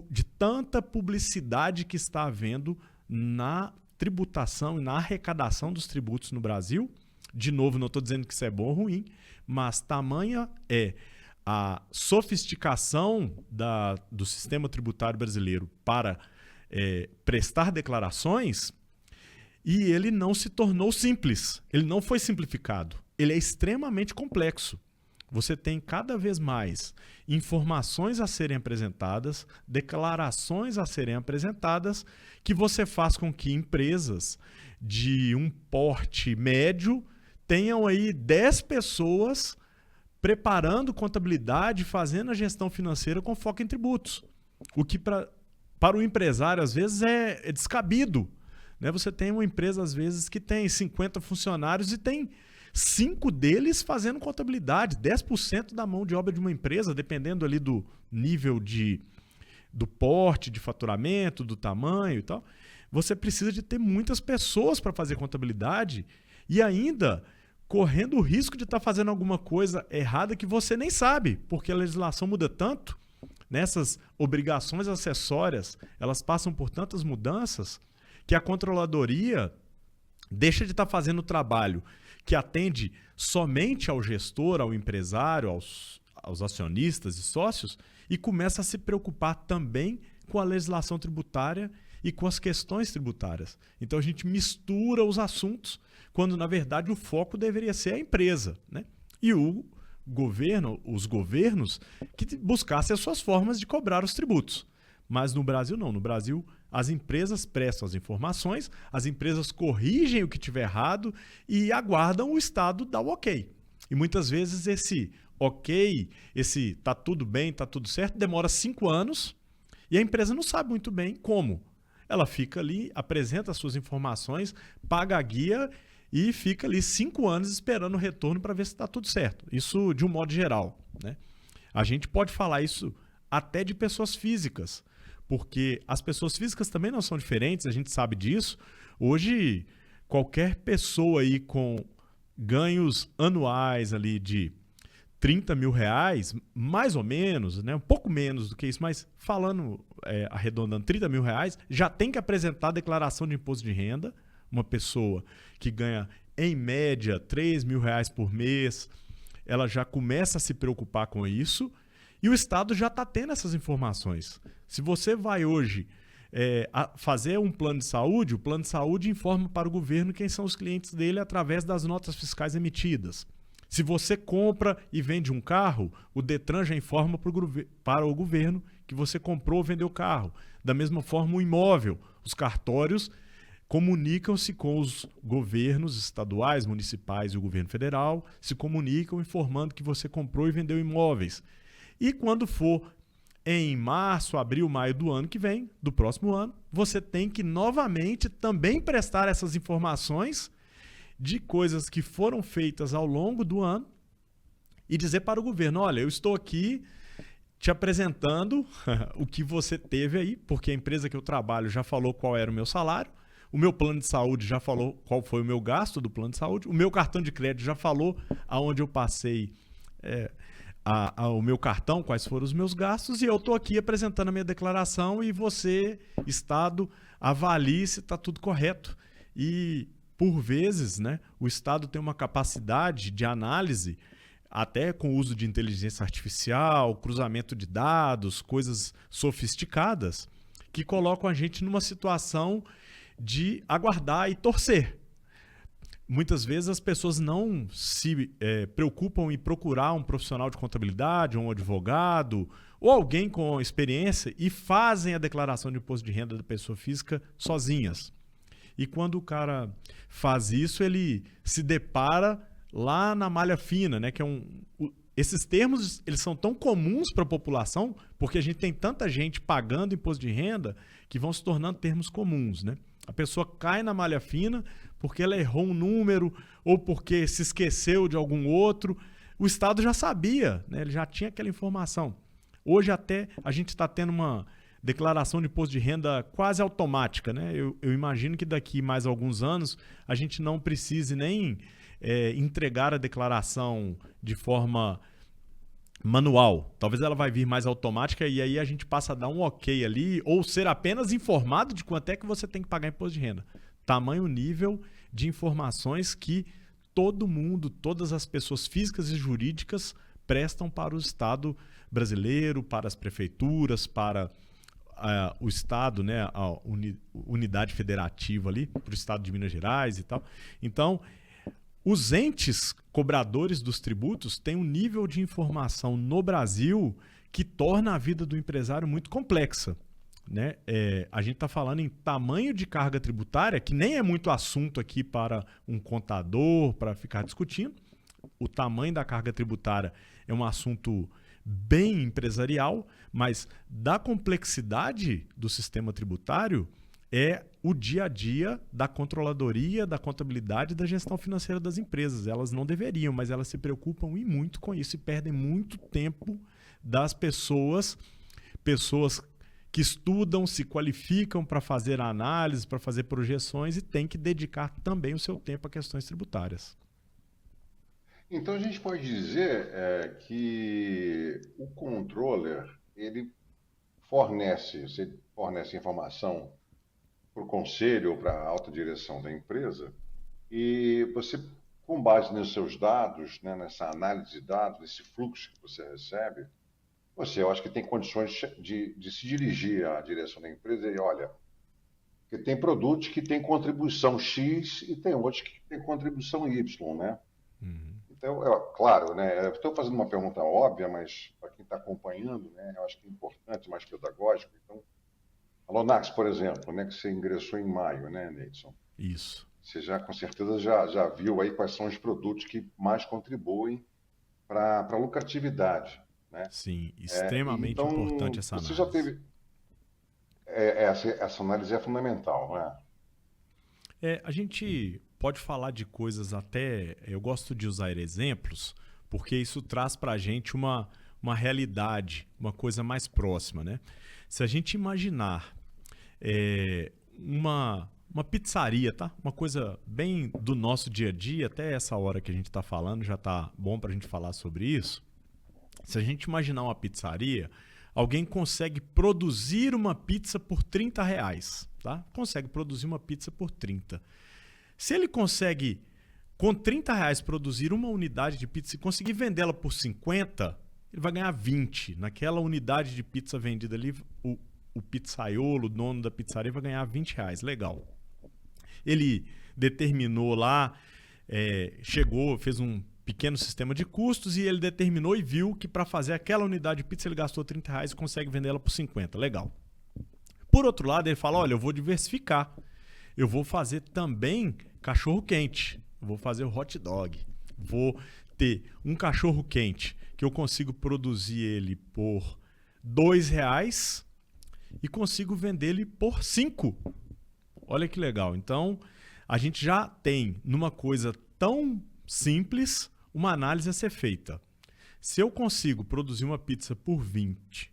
S3: de tanta publicidade que está havendo na tributação e na arrecadação dos tributos no Brasil. De novo, não estou dizendo que isso é bom ou ruim, mas tamanha é a sofisticação do sistema tributário brasileiro para prestar declarações, e ele não se tornou simples, ele não foi simplificado, ele é extremamente complexo. Você tem cada vez mais informações a serem apresentadas, declarações a serem apresentadas, que você faz com que empresas de um porte médio tenham aí 10 pessoas preparando contabilidade, fazendo a gestão financeira com foco em tributos. O que para o empresário, às vezes, é descabido. Né? Você tem uma empresa, às vezes, que tem 50 funcionários e tem 5 deles fazendo contabilidade, 10% da mão de obra de uma empresa, dependendo ali do nível do porte, de faturamento, do tamanho e tal. Você precisa de ter muitas pessoas para fazer contabilidade e ainda correndo o risco de estar fazendo alguma coisa errada que você nem sabe, porque a legislação muda tanto, nessas obrigações acessórias, elas passam por tantas mudanças, que a controladoria deixa de estar fazendo o trabalho que atende somente ao gestor, ao empresário, aos acionistas e sócios, e começa a se preocupar também com a legislação tributária e com as questões tributárias. Então a gente mistura os assuntos, quando na verdade o foco deveria ser a empresa, né? E os governos que buscassem as suas formas de cobrar os tributos. Mas no Brasil não. No Brasil, as empresas prestam as informações, as empresas corrigem o que tiver errado e aguardam o Estado dar o ok. E muitas vezes esse ok, esse tá tudo bem, tá tudo certo, demora 5 anos e a empresa não sabe muito bem como. Ela fica ali, apresenta as suas informações, paga a guia e fica ali 5 anos esperando o retorno para ver se está tudo certo. Isso de um modo geral, né? A gente pode falar isso até de pessoas físicas, porque as pessoas físicas também não são diferentes, a gente sabe disso. Hoje, qualquer pessoa aí com ganhos anuais ali de 30 mil reais, mais ou menos, né? Um pouco menos do que isso, mas falando, arredondando, 30 mil reais, já tem que apresentar a declaração de imposto de renda. Uma pessoa que ganha, em média, 3 mil reais por mês, ela já começa a se preocupar com isso e o Estado já está tendo essas informações. Se você vai hoje fazer um plano de saúde, o plano de saúde informa para o governo quem são os clientes dele através das notas fiscais emitidas. Se você compra e vende um carro, o Detran já informa para o governo que você comprou ou vendeu o carro. Da mesma forma, o imóvel, os cartórios comunicam-se com os governos estaduais, municipais e o governo federal, se comunicam informando que você comprou e vendeu imóveis. E quando for em março, abril, maio do ano que vem, do próximo ano, você tem que novamente também prestar essas informações de coisas que foram feitas ao longo do ano e dizer para o governo, olha, eu estou aqui te apresentando o que você teve aí, porque a empresa que eu trabalho já falou qual era o meu salário, o meu plano de saúde já falou qual foi o meu gasto do plano de saúde, o meu cartão de crédito já falou aonde eu passei o meu cartão, quais foram os meus gastos, e eu estou aqui apresentando a minha declaração e você, Estado, avalie se está tudo correto. E, por vezes, né, o Estado tem uma capacidade de análise, até com o uso de inteligência artificial, cruzamento de dados, coisas sofisticadas, que colocam a gente numa situação de aguardar e torcer. Muitas vezes as pessoas não se preocupam em procurar um profissional de contabilidade, um advogado ou alguém com experiência e fazem a declaração de imposto de renda da pessoa física sozinhas. E quando o cara faz isso, ele se depara lá na malha fina, né? Que esses termos eles são tão comuns para a população porque a gente tem tanta gente pagando imposto de renda que vão se tornando termos comuns, né? A pessoa cai na malha fina porque ela errou um número ou porque se esqueceu de algum outro. O Estado já sabia, né? Ele já tinha aquela informação. Hoje até a gente está tendo uma declaração de imposto de renda quase automática, né? Eu imagino que daqui mais alguns anos a gente não precise nem entregar a declaração de forma manual. Talvez ela vai vir mais automática e aí a gente passa a dar um ok ali ou ser apenas informado de quanto é que você tem que pagar imposto de renda. Tamanho nível de informações que todo mundo, todas as pessoas físicas e jurídicas prestam para o Estado brasileiro, para as prefeituras, para o Estado, né, a unidade federativa ali, para o Estado de Minas Gerais e tal. Então, os entes cobradores dos tributos têm um nível de informação no Brasil que torna a vida do empresário muito complexa, né? A gente está falando em tamanho de carga tributária, que nem é muito assunto aqui para um contador, para ficar discutindo. O tamanho da carga tributária é um assunto bem empresarial, mas da complexidade do sistema tributário é o dia a dia da controladoria, da contabilidade e da gestão financeira das empresas. Elas não deveriam, mas elas se preocupam e muito com isso e perdem muito tempo das pessoas que estudam, se qualificam para fazer análise, para fazer projeções e têm que dedicar também o seu tempo a questões tributárias.
S2: Então a gente pode dizer que o controller ele fornece informação para o conselho ou para a alta direção da empresa e você, com base nos seus dados, né, nessa análise de dados, nesse fluxo que você recebe, eu acho que tem condições de se dirigir à direção da empresa e olha, que tem produtos que têm contribuição X e tem outros que têm contribuição Y, né?
S3: Uhum.
S2: Então, claro, né? Eu estou fazendo uma pergunta óbvia, mas para quem está acompanhando, né, eu acho que é importante, mais pedagógico. Então, a Lonax, por exemplo, né, que você ingressou em maio, né, Neidson?
S3: Isso.
S2: Você já, com certeza, já viu aí quais são os produtos que mais contribuem para lucratividade, né?
S3: Sim, extremamente importante
S2: Então,
S3: essa
S2: você já
S3: análise.
S2: teve. Essa análise é fundamental, não é?
S3: A gente pode falar de coisas até. Eu gosto de usar exemplos, porque isso traz para a gente uma realidade, uma coisa mais próxima, né? Se a gente imaginar uma pizzaria, tá? Uma coisa bem do nosso dia a dia, até essa hora que a gente está falando, já está bom para a gente falar sobre isso. Se a gente imaginar uma pizzaria, alguém consegue produzir uma pizza por R$ 30, tá? Consegue produzir uma pizza por 30. Se ele consegue, com R$ 30, produzir uma unidade de pizza e conseguir vendê-la por 50, ele vai ganhar 20. Naquela unidade de pizza vendida ali, o pizzaiolo, o dono da pizzaria, vai ganhar R$ 20. Legal. Ele determinou lá, chegou, fez um pequeno sistema de custos e ele determinou e viu que para fazer aquela unidade de pizza ele gastou R$ 30 e consegue vender ela por 50. Legal. Por outro lado, ele fala, olha, eu vou diversificar. Eu vou fazer também cachorro quente. Eu vou fazer o hot dog. Vou ter um cachorro quente que eu consigo produzir ele por R$ 2 e consigo vender ele por 5. Olha que legal. Então, a gente já tem, numa coisa tão simples, uma análise a ser feita. Se eu consigo produzir uma pizza por 20,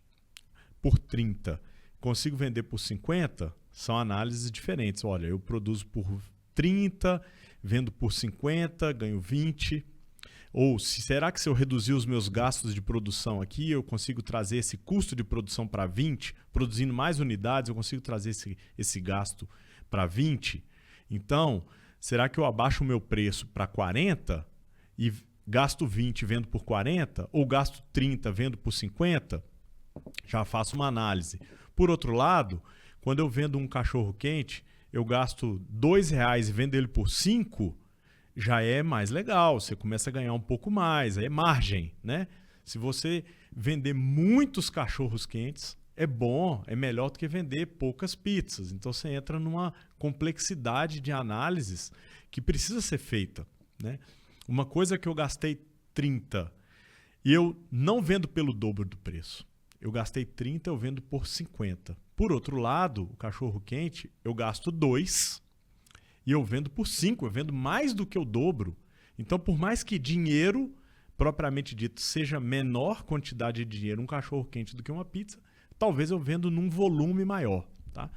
S3: por 30, consigo vender por 50, são análises diferentes. Olha, eu produzo por 30, vendo por 50, ganho 20. Ou será que se eu reduzir os meus gastos de produção aqui, eu consigo trazer esse custo de produção para 20? Produzindo mais unidades, eu consigo trazer esse gasto para 20? Então, será que eu abaixo o meu preço para 40 e gasto 20 e vendo por 40? Ou gasto 30 vendo por 50? Já faço uma análise. Por outro lado, quando eu vendo um cachorro quente, eu gasto R$ 2 e vendo ele por 5, já é mais legal, você começa a ganhar um pouco mais, aí é margem, né? Se você vender muitos cachorros quentes, é bom, é melhor do que vender poucas pizzas. Então você entra numa complexidade de análises que precisa ser feita, né? Uma coisa que eu gastei 30 e eu não vendo pelo dobro do preço. Eu gastei 30, eu vendo por 50. Por outro lado, o cachorro quente, eu gasto 2 e eu vendo por 5, eu vendo mais do que o dobro. Então, por mais que dinheiro, propriamente dito, seja menor quantidade de dinheiro um cachorro quente do que uma pizza, talvez eu vendo num volume maior, tá?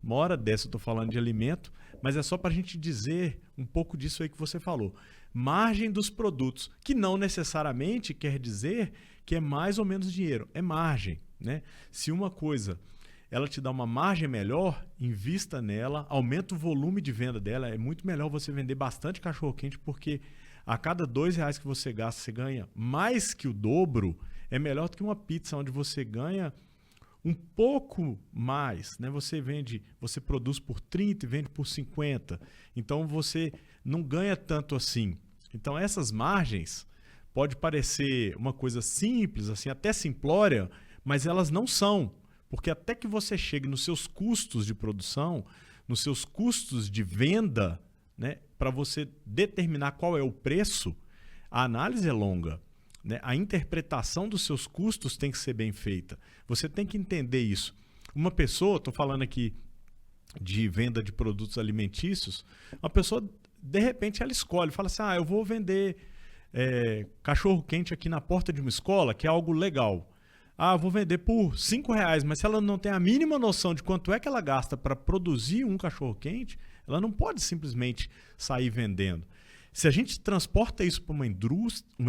S3: Uma hora dessa eu estou falando de alimento, mas é só para a gente dizer um pouco disso aí que você falou. Margem dos produtos, que não necessariamente quer dizer que é mais ou menos dinheiro, é margem, né? Se uma coisa ela te dá uma margem melhor, invista nela, aumenta o volume de venda dela. É muito melhor você vender bastante cachorro-quente, porque a cada R$ 2 que você gasta, você ganha mais que o dobro. É melhor do que uma pizza, onde você ganha um pouco mais, né? Você produz por 30 e vende por 50. Então você não ganha tanto assim. Então essas margens pode parecer uma coisa simples, assim, até simplória, mas elas não são. Porque até que você chegue nos seus custos de produção, nos seus custos de venda, né, para você determinar qual é o preço, a análise é longa, né? A interpretação dos seus custos tem que ser bem feita. Você tem que entender isso. Uma pessoa, estou falando aqui de venda de produtos alimentícios, uma pessoa, de repente, ela escolhe, fala assim, eu vou vender cachorro-quente aqui na porta de uma escola, que é algo legal. Vou vender por R$ 5, mas se ela não tem a mínima noção de quanto é que ela gasta para produzir um cachorro-quente, ela não pode simplesmente sair vendendo. Se a gente transporta isso para uma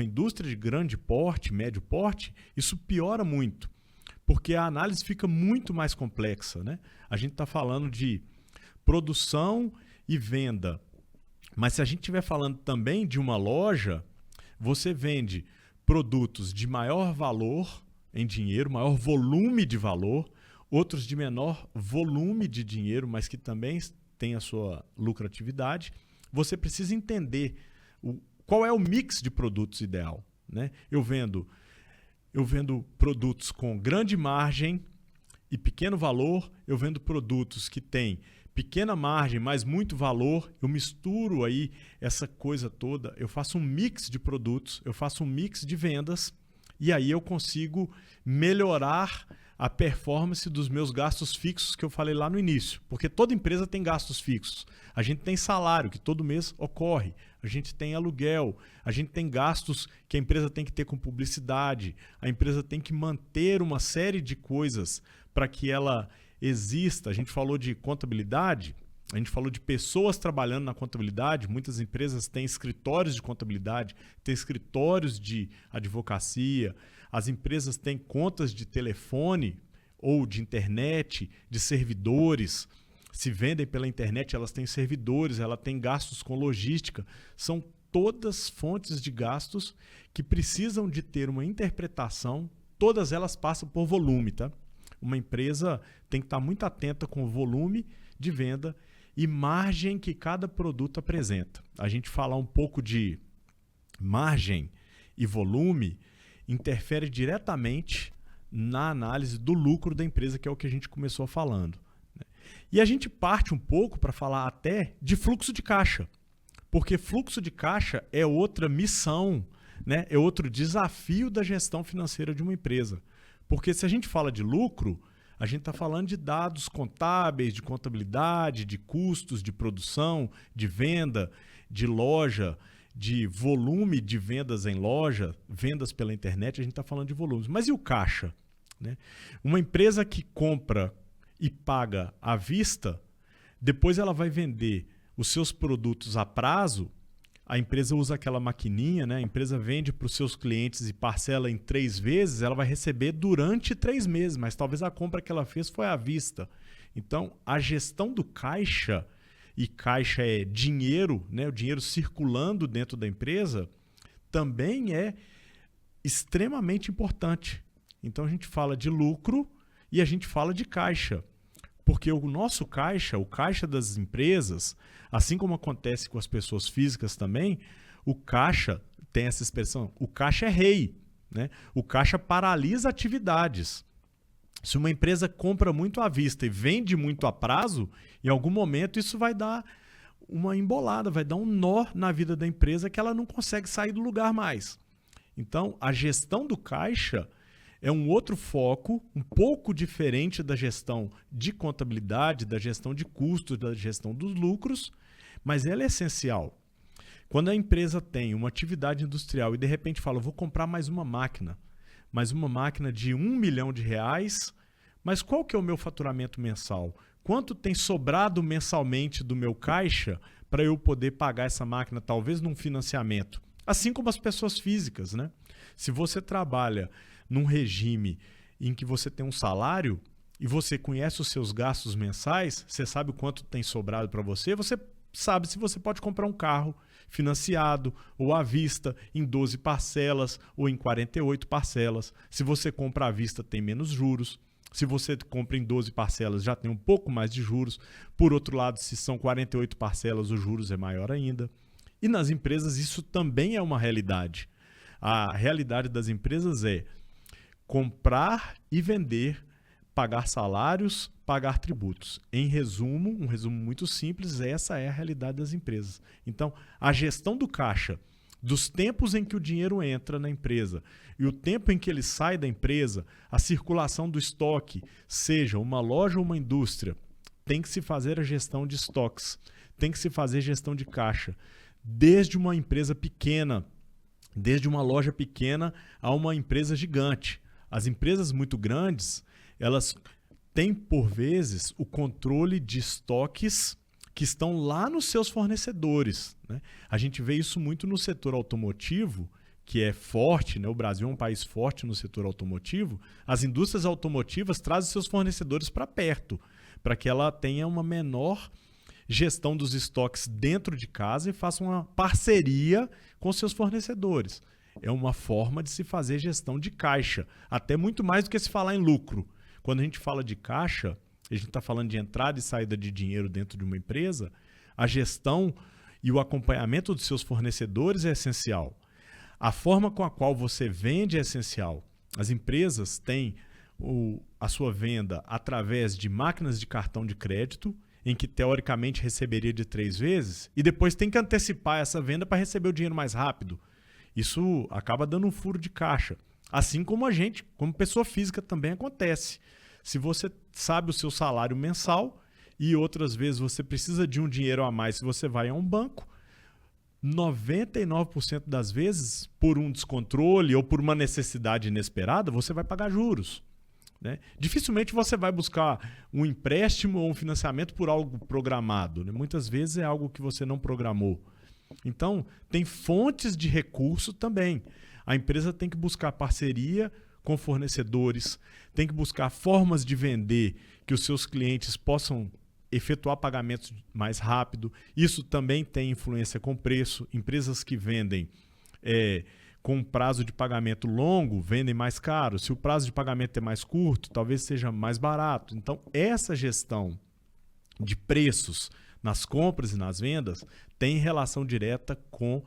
S3: indústria de grande porte, médio porte, isso piora muito, porque a análise fica muito mais complexa, né? A gente está falando de produção e venda, mas se a gente estiver falando também de uma loja, você vende produtos de maior valor em dinheiro, maior volume de valor, outros de menor volume de dinheiro, mas que também tem a sua lucratividade. Você precisa entender qual é o mix de produtos ideal, né? Eu vendo produtos com grande margem e pequeno valor, eu vendo produtos que têm pequena margem, mas muito valor, eu misturo aí essa coisa toda, eu faço um mix de produtos, eu faço um mix de vendas e aí eu consigo melhorar a performance dos meus gastos fixos que eu falei lá no início. Porque toda empresa tem gastos fixos. A gente tem salário que todo mês ocorre, a gente tem aluguel, a gente tem gastos que a empresa tem que ter com publicidade, a empresa tem que manter uma série de coisas para que ela exista. A gente falou de contabilidade, a gente falou de pessoas trabalhando na contabilidade, muitas empresas têm escritórios de contabilidade, têm escritórios de advocacia, as empresas têm contas de telefone ou de internet, de servidores, se vendem pela internet, elas têm servidores, elas têm gastos com logística, são todas fontes de gastos que precisam de ter uma interpretação, todas elas passam por volume, tá? Uma empresa tem que estar muito atenta com o volume de venda e margem que cada produto apresenta. A gente falar um pouco de margem e volume interfere diretamente na análise do lucro da empresa, que é o que a gente começou falando. E a gente parte um pouco para falar até de fluxo de caixa, porque fluxo de caixa é outra missão, né? É outro desafio da gestão financeira de uma empresa. Porque se a gente fala de lucro, a gente está falando de dados contábeis, de contabilidade, de custos, de produção, de venda, de loja, de volume de vendas em loja, vendas pela internet, a gente está falando de volumes. Mas e o caixa? Né? Uma empresa que compra e paga à vista, depois ela vai vender os seus produtos a prazo, a empresa usa aquela maquininha, né? A empresa vende para os seus clientes e parcela em 3 vezes, ela vai receber durante 3 meses, mas talvez a compra que ela fez foi à vista. Então, a gestão do caixa, e caixa é dinheiro, né? O dinheiro circulando dentro da empresa, também é extremamente importante. Então, a gente fala de lucro e a gente fala de caixa. Porque o nosso caixa, o caixa das empresas, assim como acontece com as pessoas físicas também, o caixa tem essa expressão, o caixa é rei, né? O caixa paralisa atividades. Se uma empresa compra muito à vista e vende muito a prazo, em algum momento isso vai dar uma embolada, vai dar um nó na vida da empresa que ela não consegue sair do lugar mais. Então, a gestão do caixa é um outro foco, um pouco diferente da gestão de contabilidade, da gestão de custos, da gestão dos lucros, mas ela é essencial. Quando a empresa tem uma atividade industrial e de repente fala, vou comprar mais uma máquina de R$1 milhão, mas qual que é o meu faturamento mensal? Quanto tem sobrado mensalmente do meu caixa para eu poder pagar essa máquina, talvez num financiamento? Assim como as pessoas físicas, né? Se você trabalha num regime em que você tem um salário e você conhece os seus gastos mensais, você sabe o quanto tem sobrado para você, você sabe se você pode comprar um carro financiado ou à vista em 12 parcelas ou em 48 parcelas. Se você compra à vista, tem menos juros. Se você compra em 12 parcelas, já tem um pouco mais de juros. Por outro lado, se são 48 parcelas, os juros é maior ainda. E nas empresas isso também é uma realidade. A realidade das empresas é comprar e vender, pagar salários, pagar tributos. Em resumo, um resumo muito simples, essa é a realidade das empresas. Então, a gestão do caixa, dos tempos em que o dinheiro entra na empresa e o tempo em que ele sai da empresa, a circulação do estoque, seja uma loja ou uma indústria, tem que se fazer a gestão de estoques, tem que se fazer gestão de caixa, desde uma empresa pequena, desde uma loja pequena a uma empresa gigante. As empresas muito grandes, elas têm, por vezes, o controle de estoques que estão lá nos seus fornecedores, né? A gente vê isso muito no setor automotivo, que é forte, né? O Brasil é um país forte no setor automotivo. As indústrias automotivas trazem seus fornecedores para perto, para que ela tenha uma menor gestão dos estoques dentro de casa e faça uma parceria com seus fornecedores. É uma forma de se fazer gestão de caixa, até muito mais do que se falar em lucro. Quando a gente fala de caixa, a gente está falando de entrada e saída de dinheiro dentro de uma empresa, a gestão e o acompanhamento dos seus fornecedores é essencial. A forma com a qual você vende é essencial. As empresas têm a sua venda através de máquinas de cartão de crédito, em que teoricamente receberia de 3 vezes, e depois tem que antecipar essa venda para receber o dinheiro mais rápido. Isso acaba dando um furo de caixa. Assim como a gente, como pessoa física, também acontece. Se você sabe o seu salário mensal e outras vezes você precisa de um dinheiro a mais se você vai a um banco, 99% das vezes, por um descontrole ou por uma necessidade inesperada, você vai pagar juros, né? Dificilmente você vai buscar um empréstimo ou um financiamento por algo programado, né? Muitas vezes é algo que você não programou. Então, tem fontes de recurso também. A empresa tem que buscar parceria com fornecedores, tem que buscar formas de vender que os seus clientes possam efetuar pagamentos mais rápido. Isso também tem influência com preço. Empresas que vendem com prazo de pagamento longo vendem mais caro. Se o prazo de pagamento é mais curto, talvez seja mais barato. Então, essa gestão de preços nas compras e nas vendas tem relação direta com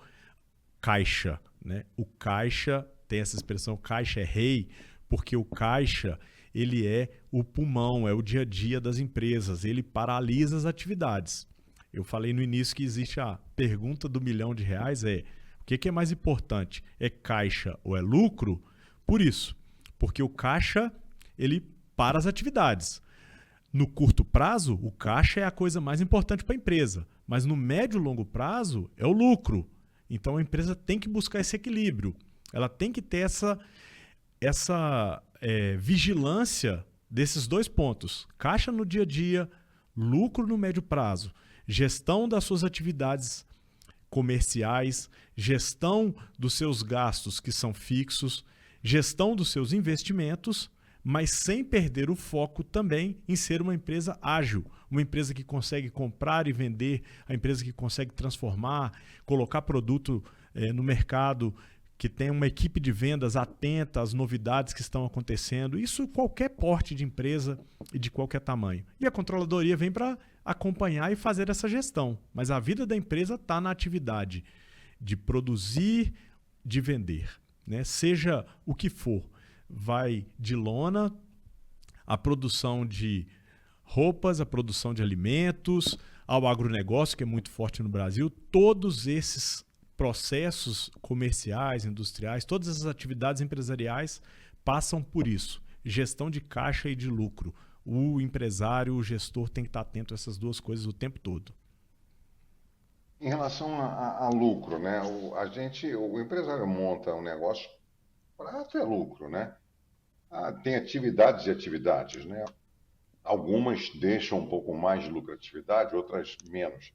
S3: caixa, né? O caixa, tem essa expressão, caixa é rei, porque o caixa ele é o pulmão, é o dia a dia das empresas, ele paralisa as atividades. Eu falei no início que existe a pergunta do R$1 milhão, o que é mais importante? É caixa ou é lucro? Por isso, porque o caixa ele para as atividades. No curto prazo, o caixa é a coisa mais importante para a empresa, mas no médio e longo prazo é o lucro. Então a empresa tem que buscar esse equilíbrio, ela tem que ter essa vigilância desses 2 pontos, caixa no dia a dia, lucro no médio prazo, gestão das suas atividades comerciais, gestão dos seus gastos que são fixos, gestão dos seus investimentos, mas sem perder o foco também em ser uma empresa ágil, uma empresa que consegue comprar e vender, a empresa que consegue transformar, colocar produto no mercado, que tem uma equipe de vendas atenta às novidades que estão acontecendo. Isso qualquer porte de empresa e de qualquer tamanho. E a controladoria vem para acompanhar e fazer essa gestão. Mas a vida da empresa está na atividade de produzir, de vender, né? Seja o que for. Vai de lona, a produção de roupas, a produção de alimentos, ao agronegócio, que é muito forte no Brasil. Todos esses processos comerciais, industriais, todas essas atividades empresariais passam por isso. Gestão de caixa e de lucro. O empresário, o gestor tem que estar atento a essas 2 coisas o tempo todo.
S2: Em relação a lucro, né? O empresário monta um negócio para ter lucro, né? Tem atividades e atividades, né? Algumas deixam um pouco mais de lucratividade, outras menos.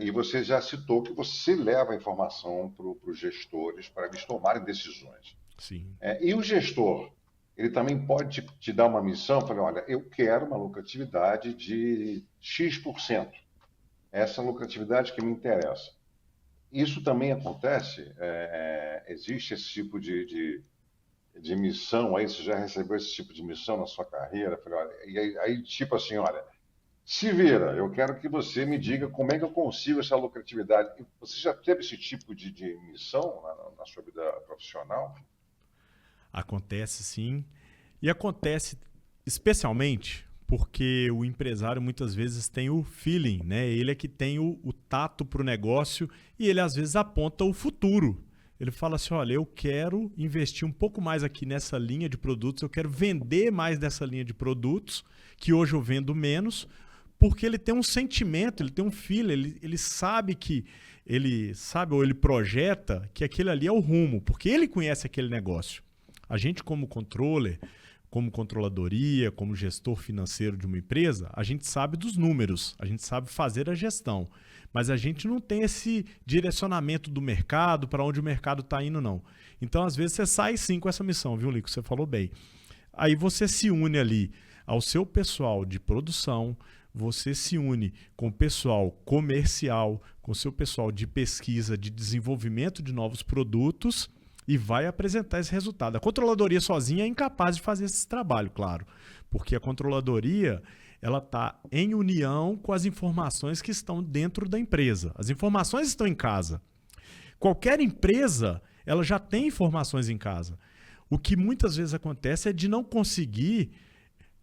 S2: E você já citou que você leva a informação para os gestores para eles tomarem decisões.
S3: Sim.
S2: E o gestor, ele também pode te dar uma missão, falar, olha, eu quero uma lucratividade de X%. Essa lucratividade que me interessa. Isso também acontece? Existe esse tipo de missão aí? Você já recebeu esse tipo de missão na sua carreira? Falei, olha, e aí, tipo assim, olha, se vira, eu quero que você me diga como é que eu consigo essa lucratividade. Você já teve esse tipo de missão na sua vida profissional?
S3: Acontece sim. E acontece especialmente porque o empresário muitas vezes tem o feeling, né? Ele é que tem o tato para o negócio e ele às vezes aponta o futuro. Ele fala assim, olha, eu quero investir um pouco mais aqui nessa linha de produtos, eu quero vender mais dessa linha de produtos, que hoje eu vendo menos, porque ele tem um sentimento, ele tem um feeling, ele sabe que, ou ele projeta que aquele ali é o rumo, porque ele conhece aquele negócio. A gente como controller, como controladoria, como gestor financeiro de uma empresa, a gente sabe dos números, a gente sabe fazer a gestão, mas a gente não tem esse direcionamento do mercado, para onde o mercado está indo, não. Então, às vezes, você sai sim com essa missão, viu, Lico? Você falou bem. Aí você se une ali ao seu pessoal de produção, você se une com o pessoal comercial, com o seu pessoal de pesquisa, de desenvolvimento de novos produtos e vai apresentar esse resultado. A controladoria sozinha é incapaz de fazer esse trabalho, claro, porque a controladoria ela está em união com as informações que estão dentro da empresa. As informações estão em casa. Qualquer empresa ela já tem informações em casa. O que muitas vezes acontece é de não conseguir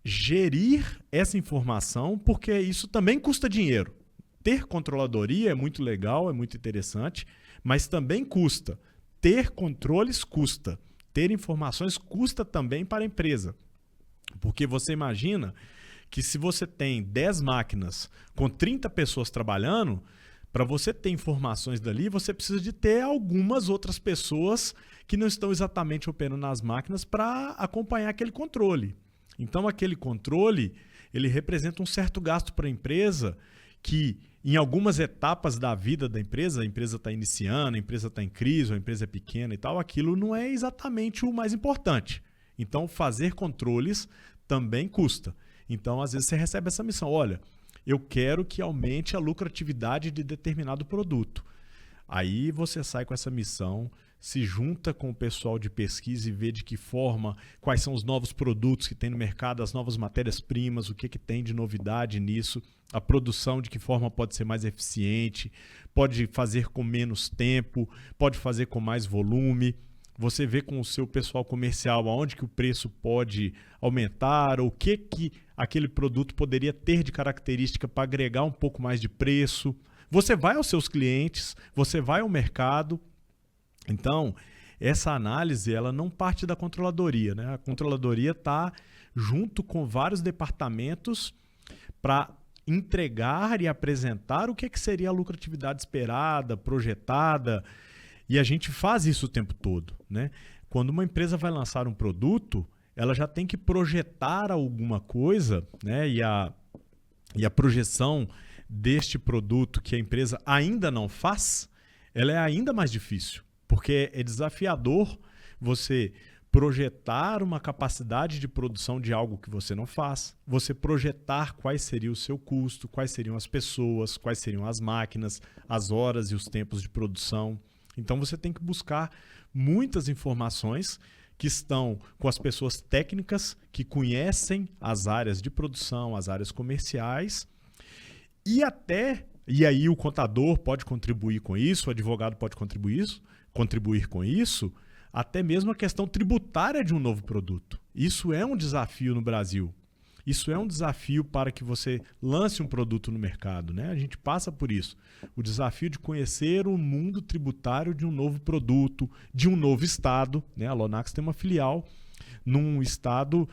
S3: gerir essa informação, porque isso também custa dinheiro. Ter controladoria é muito legal, é muito interessante, mas também custa. Ter controles custa. Ter informações custa também para a empresa. Porque você imagina que se você tem 10 máquinas com 30 pessoas trabalhando, para você ter informações dali, você precisa de ter algumas outras pessoas que não estão exatamente operando nas máquinas para acompanhar aquele controle. Então, aquele controle, ele representa um certo gasto para a empresa que, em algumas etapas da vida da empresa, a empresa está iniciando, a empresa está em crise, ou a empresa é pequena e tal, aquilo não é exatamente o mais importante. Então, fazer controles também custa. Então, às vezes, você recebe essa missão. Olha, eu quero que aumente a lucratividade de determinado produto. Aí você sai com essa missão, se junta com o pessoal de pesquisa e vê de que forma, quais são os novos produtos que tem no mercado, as novas matérias-primas, o que tem de novidade nisso, a produção de que forma pode ser mais eficiente, pode fazer com menos tempo, pode fazer com mais volume. Você vê com o seu pessoal comercial aonde que o preço pode aumentar, ou o que aquele produto poderia ter de característica para agregar um pouco mais de preço. Você vai aos seus clientes, você vai ao mercado. Então, essa análise ela não parte da controladoria, né? A controladoria está junto com vários departamentos para entregar e apresentar o que seria a lucratividade esperada, projetada. E a gente faz isso o tempo todo, né? Quando uma empresa vai lançar um produto, ela já tem que projetar alguma coisa, né? E a projeção deste produto que a empresa ainda não faz, ela é ainda mais difícil, porque é desafiador você projetar uma capacidade de produção de algo que você não faz, você projetar quais seria o seu custo, quais seriam as pessoas, quais seriam as máquinas, as horas e os tempos de produção. Então você tem que buscar muitas informações que estão com as pessoas técnicas que conhecem as áreas de produção, as áreas comerciais, e aí o contador pode contribuir com isso, o advogado pode contribuir com isso, até mesmo a questão tributária de um novo produto. Isso é um desafio no Brasil. Isso é um desafio para que você lance um produto no mercado, né? A gente passa por isso. O desafio de conhecer o mundo tributário de um novo produto, de um novo estado, né? A Lonax tem uma filial num estado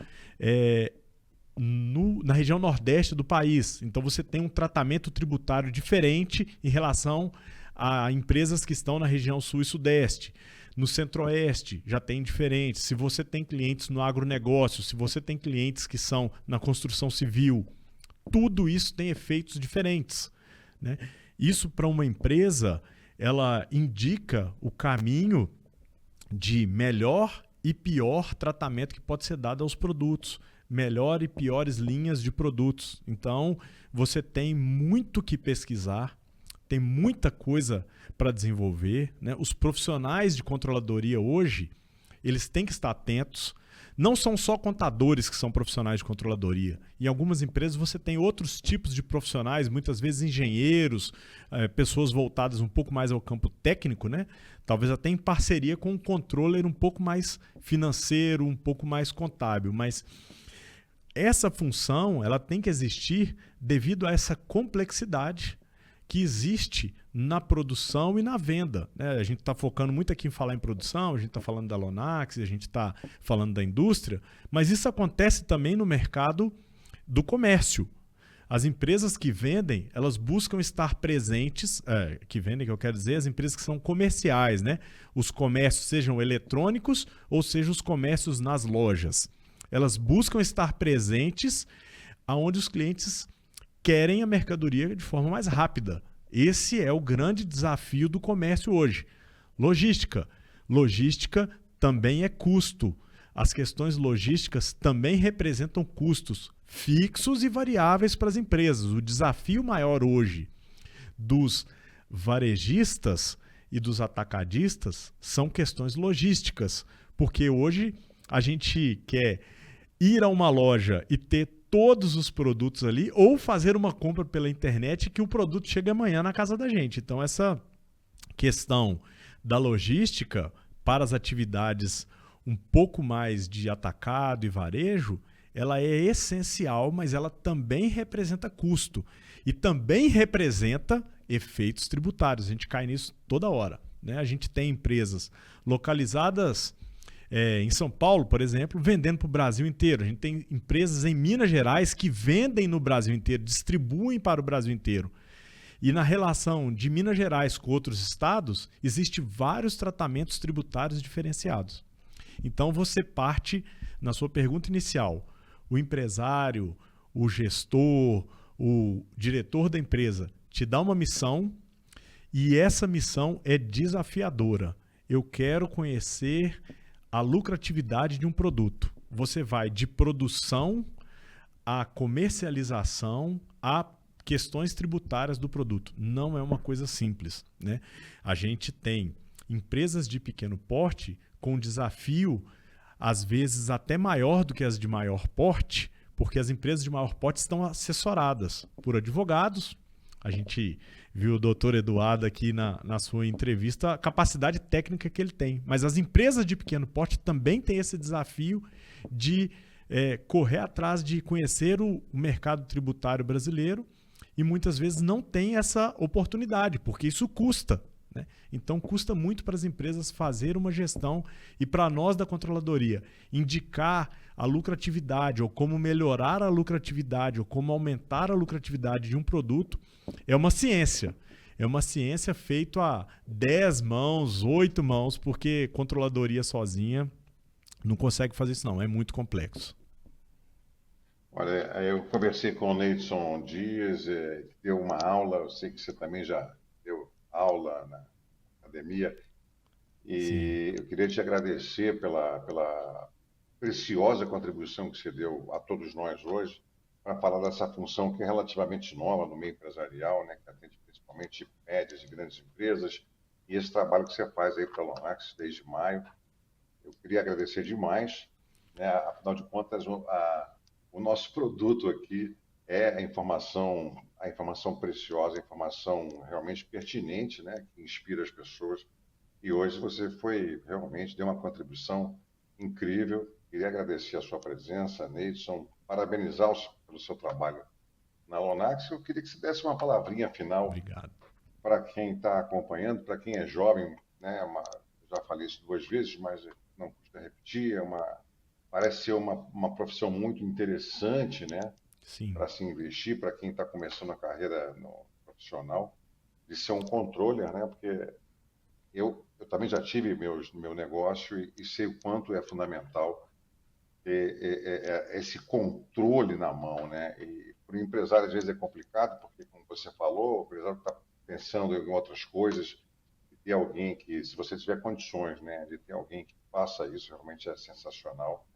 S3: na região nordeste do país. Então você tem um tratamento tributário diferente em relação a empresas que estão na região sul e sudeste. No centro-oeste já tem diferente. Se você tem clientes no agronegócio, se você tem clientes que são na construção civil, tudo isso tem efeitos diferentes, né? Isso para uma empresa, ela indica o caminho de melhor e pior tratamento que pode ser dado aos produtos, melhor e piores linhas de produtos. Então, você tem muito que pesquisar, tem muita coisa para desenvolver, né? Os profissionais de controladoria hoje, eles têm que estar atentos. Não são só contadores que são profissionais de controladoria. Em algumas empresas você tem outros tipos de profissionais, muitas vezes engenheiros, pessoas voltadas um pouco mais ao campo técnico, né? Talvez até em parceria com um controller um pouco mais financeiro, um pouco mais contábil. Mas essa função ela tem que existir devido a essa complexidade que existe na produção e na venda, né? A gente está focando muito aqui em falar em produção, a gente está falando da Lonax, a gente está falando da indústria, mas isso acontece também no mercado do comércio. As empresas que vendem, elas buscam estar presentes, que vendem, que eu quero dizer, as empresas que são comerciais, né? Os comércios, sejam eletrônicos ou sejam os comércios nas lojas. Elas buscam estar presentes aonde os clientes querem a mercadoria de forma mais rápida. Esse é o grande desafio do comércio hoje. Logística. Logística também é custo. As questões logísticas também representam custos fixos e variáveis para as empresas. O desafio maior hoje dos varejistas e dos atacadistas são questões logísticas, porque hoje a gente quer ir a uma loja e ter todos os produtos ali, ou fazer uma compra pela internet que o produto chegue amanhã na casa da gente. Então, essa questão da logística para as atividades um pouco mais de atacado e varejo, ela é essencial, mas ela também representa custo e também representa efeitos tributários. A gente cai nisso toda hora, né? A gente tem empresas localizadas em São Paulo, por exemplo, vendendo para o Brasil inteiro. A gente tem empresas em Minas Gerais que vendem no Brasil inteiro, distribuem para o Brasil inteiro. E na relação de Minas Gerais com outros estados, existem vários tratamentos tributários diferenciados. Então você parte, na sua pergunta inicial, o empresário, o gestor, o diretor da empresa te dá uma missão e essa missão é desafiadora. Eu quero conhecer a lucratividade de um produto. Você vai de produção à comercialização a questões tributárias do produto. Não é uma coisa simples, né? A gente tem empresas de pequeno porte com desafio, às vezes até maior do que as de maior porte, porque as empresas de maior porte estão assessoradas por advogados. A gente viu o doutor Eduardo aqui na sua entrevista, a capacidade técnica que ele tem. Mas as empresas de pequeno porte também têm esse desafio de correr atrás de conhecer o mercado tributário brasileiro e muitas vezes não tem essa oportunidade, porque isso custa, né? Então custa muito para as empresas fazer uma gestão e para nós da controladoria indicar a lucratividade ou como melhorar a lucratividade ou como aumentar a lucratividade de um produto é uma ciência. É uma ciência feita a 10 mãos, 8 mãos, porque controladoria sozinha não consegue fazer isso não, é muito complexo.
S2: Olha, eu conversei com o Neidson Dias, deu uma aula, eu sei que você também já deu aula na academia, e eu queria te agradecer pela preciosa contribuição que você deu a todos nós hoje, para falar dessa função que é relativamente nova no meio empresarial, né, que atende principalmente médias e grandes empresas, e esse trabalho que você faz aí para a Lonax desde maio. Eu queria agradecer demais, né, afinal de contas, o nosso produto aqui é a informação preciosa, a informação realmente pertinente, né, que inspira as pessoas. E hoje você realmente deu uma contribuição incrível. Queria agradecer a sua presença, Neidson, parabenizar pelo seu trabalho na Lonax. Eu queria que você desse uma palavrinha final para quem está acompanhando, para quem é jovem, né, já falei isso 2 vezes, mas não custa repetir, parece ser uma profissão muito interessante, né? Para se investir, para quem está começando a carreira no profissional, de ser um controller, né? Porque eu também já tive meu negócio e sei o quanto é fundamental ter esse controle na mão, né? E para o empresário às vezes é complicado, porque como você falou, o empresário está pensando em outras coisas, e ter alguém que, se você tiver condições, né, de ter alguém que faça isso, realmente é sensacional.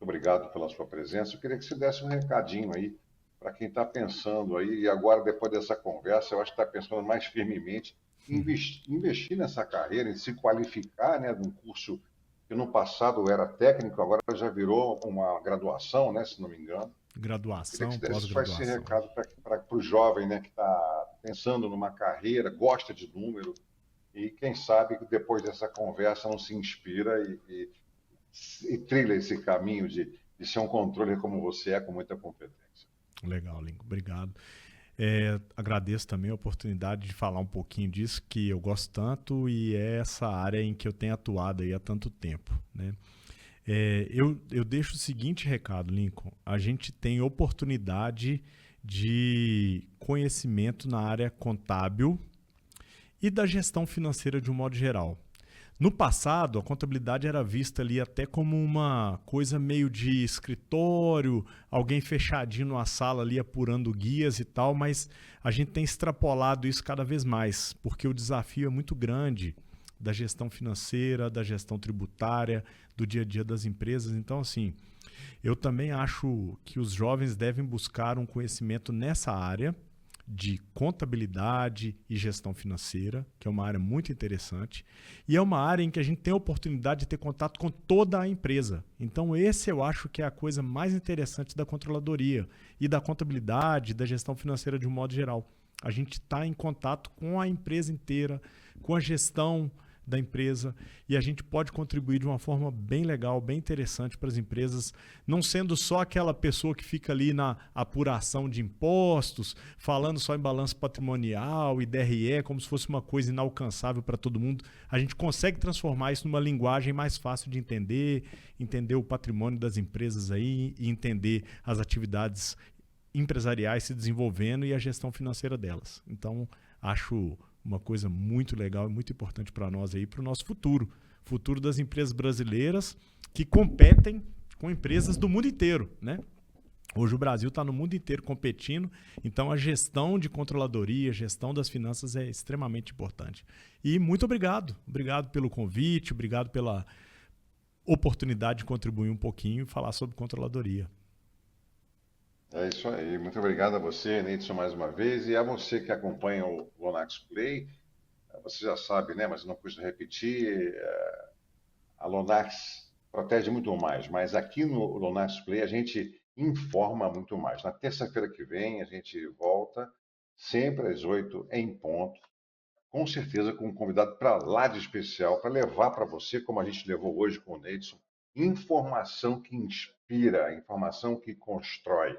S2: Obrigado pela sua presença. Eu queria que você desse um recadinho aí para quem está pensando aí, e agora, depois dessa conversa, eu acho que está pensando mais firmemente em investir nessa carreira, em se qualificar, né, de um curso que no passado era técnico, agora já virou uma graduação, né, se não me engano.
S3: Graduação,
S2: pós-graduação. Faz esse recado para o jovem, né, que está pensando numa carreira, gosta de número, e quem sabe que depois dessa conversa não se inspira e trilha esse caminho de ser um controle como você é, com muita competência.
S3: Legal, Lincoln. Obrigado. Agradeço também a oportunidade de falar um pouquinho disso, que eu gosto tanto e é essa área em que eu tenho atuado aí há tanto tempo, né? Eu deixo o seguinte recado, Lincoln. A gente tem oportunidade de conhecimento na área contábil e da gestão financeira de um modo geral. No passado, a contabilidade era vista ali até como uma coisa meio de escritório, alguém fechadinho numa sala ali apurando guias e tal, mas a gente tem extrapolado isso cada vez mais, porque o desafio é muito grande da gestão financeira, da gestão tributária, do dia a dia das empresas. Então, assim, eu também acho que os jovens devem buscar um conhecimento nessa área de contabilidade e gestão financeira, que é uma área muito interessante, e é uma área em que a gente tem a oportunidade de ter contato com toda a empresa. Então esse eu acho que é a coisa mais interessante da controladoria e da contabilidade, da gestão financeira de um modo geral. A gente está em contato com a empresa inteira, com a gestão da empresa e a gente pode contribuir de uma forma bem legal, bem interessante para as empresas, não sendo só aquela pessoa que fica ali na apuração de impostos, falando só em balanço patrimonial e DRE, como se fosse uma coisa inalcançável para todo mundo. A gente consegue transformar isso numa linguagem mais fácil de entender o patrimônio das empresas aí e entender as atividades empresariais se desenvolvendo e a gestão financeira delas. Então, acho uma coisa muito legal e muito importante para nós aí, para o nosso futuro das empresas brasileiras que competem com empresas do mundo inteiro, né? Hoje o Brasil está no mundo inteiro competindo, então a gestão de controladoria, a gestão das finanças é extremamente importante. E muito obrigado pelo convite, obrigado pela oportunidade de contribuir um pouquinho e falar sobre controladoria.
S2: É isso aí. Muito obrigado a você, Neidson, mais uma vez, e a você que acompanha o Lonax Play. Você já sabe, né? Mas não custa repetir. A Lonax protege muito mais, mas aqui no Lonax Play a gente informa muito mais. Na terça-feira que vem a gente volta, sempre às 8 em ponto, com certeza com um convidado para lá de especial, para levar para você, como a gente levou hoje com o Neidson, informação que inspira, informação que constrói,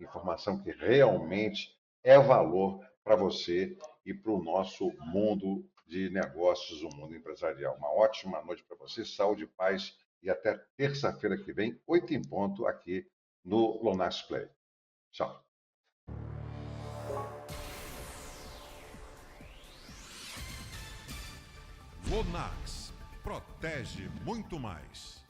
S2: informação que realmente é valor para você e para o nosso mundo de negócios, o mundo empresarial. Uma ótima noite para você, saúde, paz e até terça-feira que vem, 8 em ponto, aqui no Lonax Play. Tchau.
S1: Lonax protege muito mais.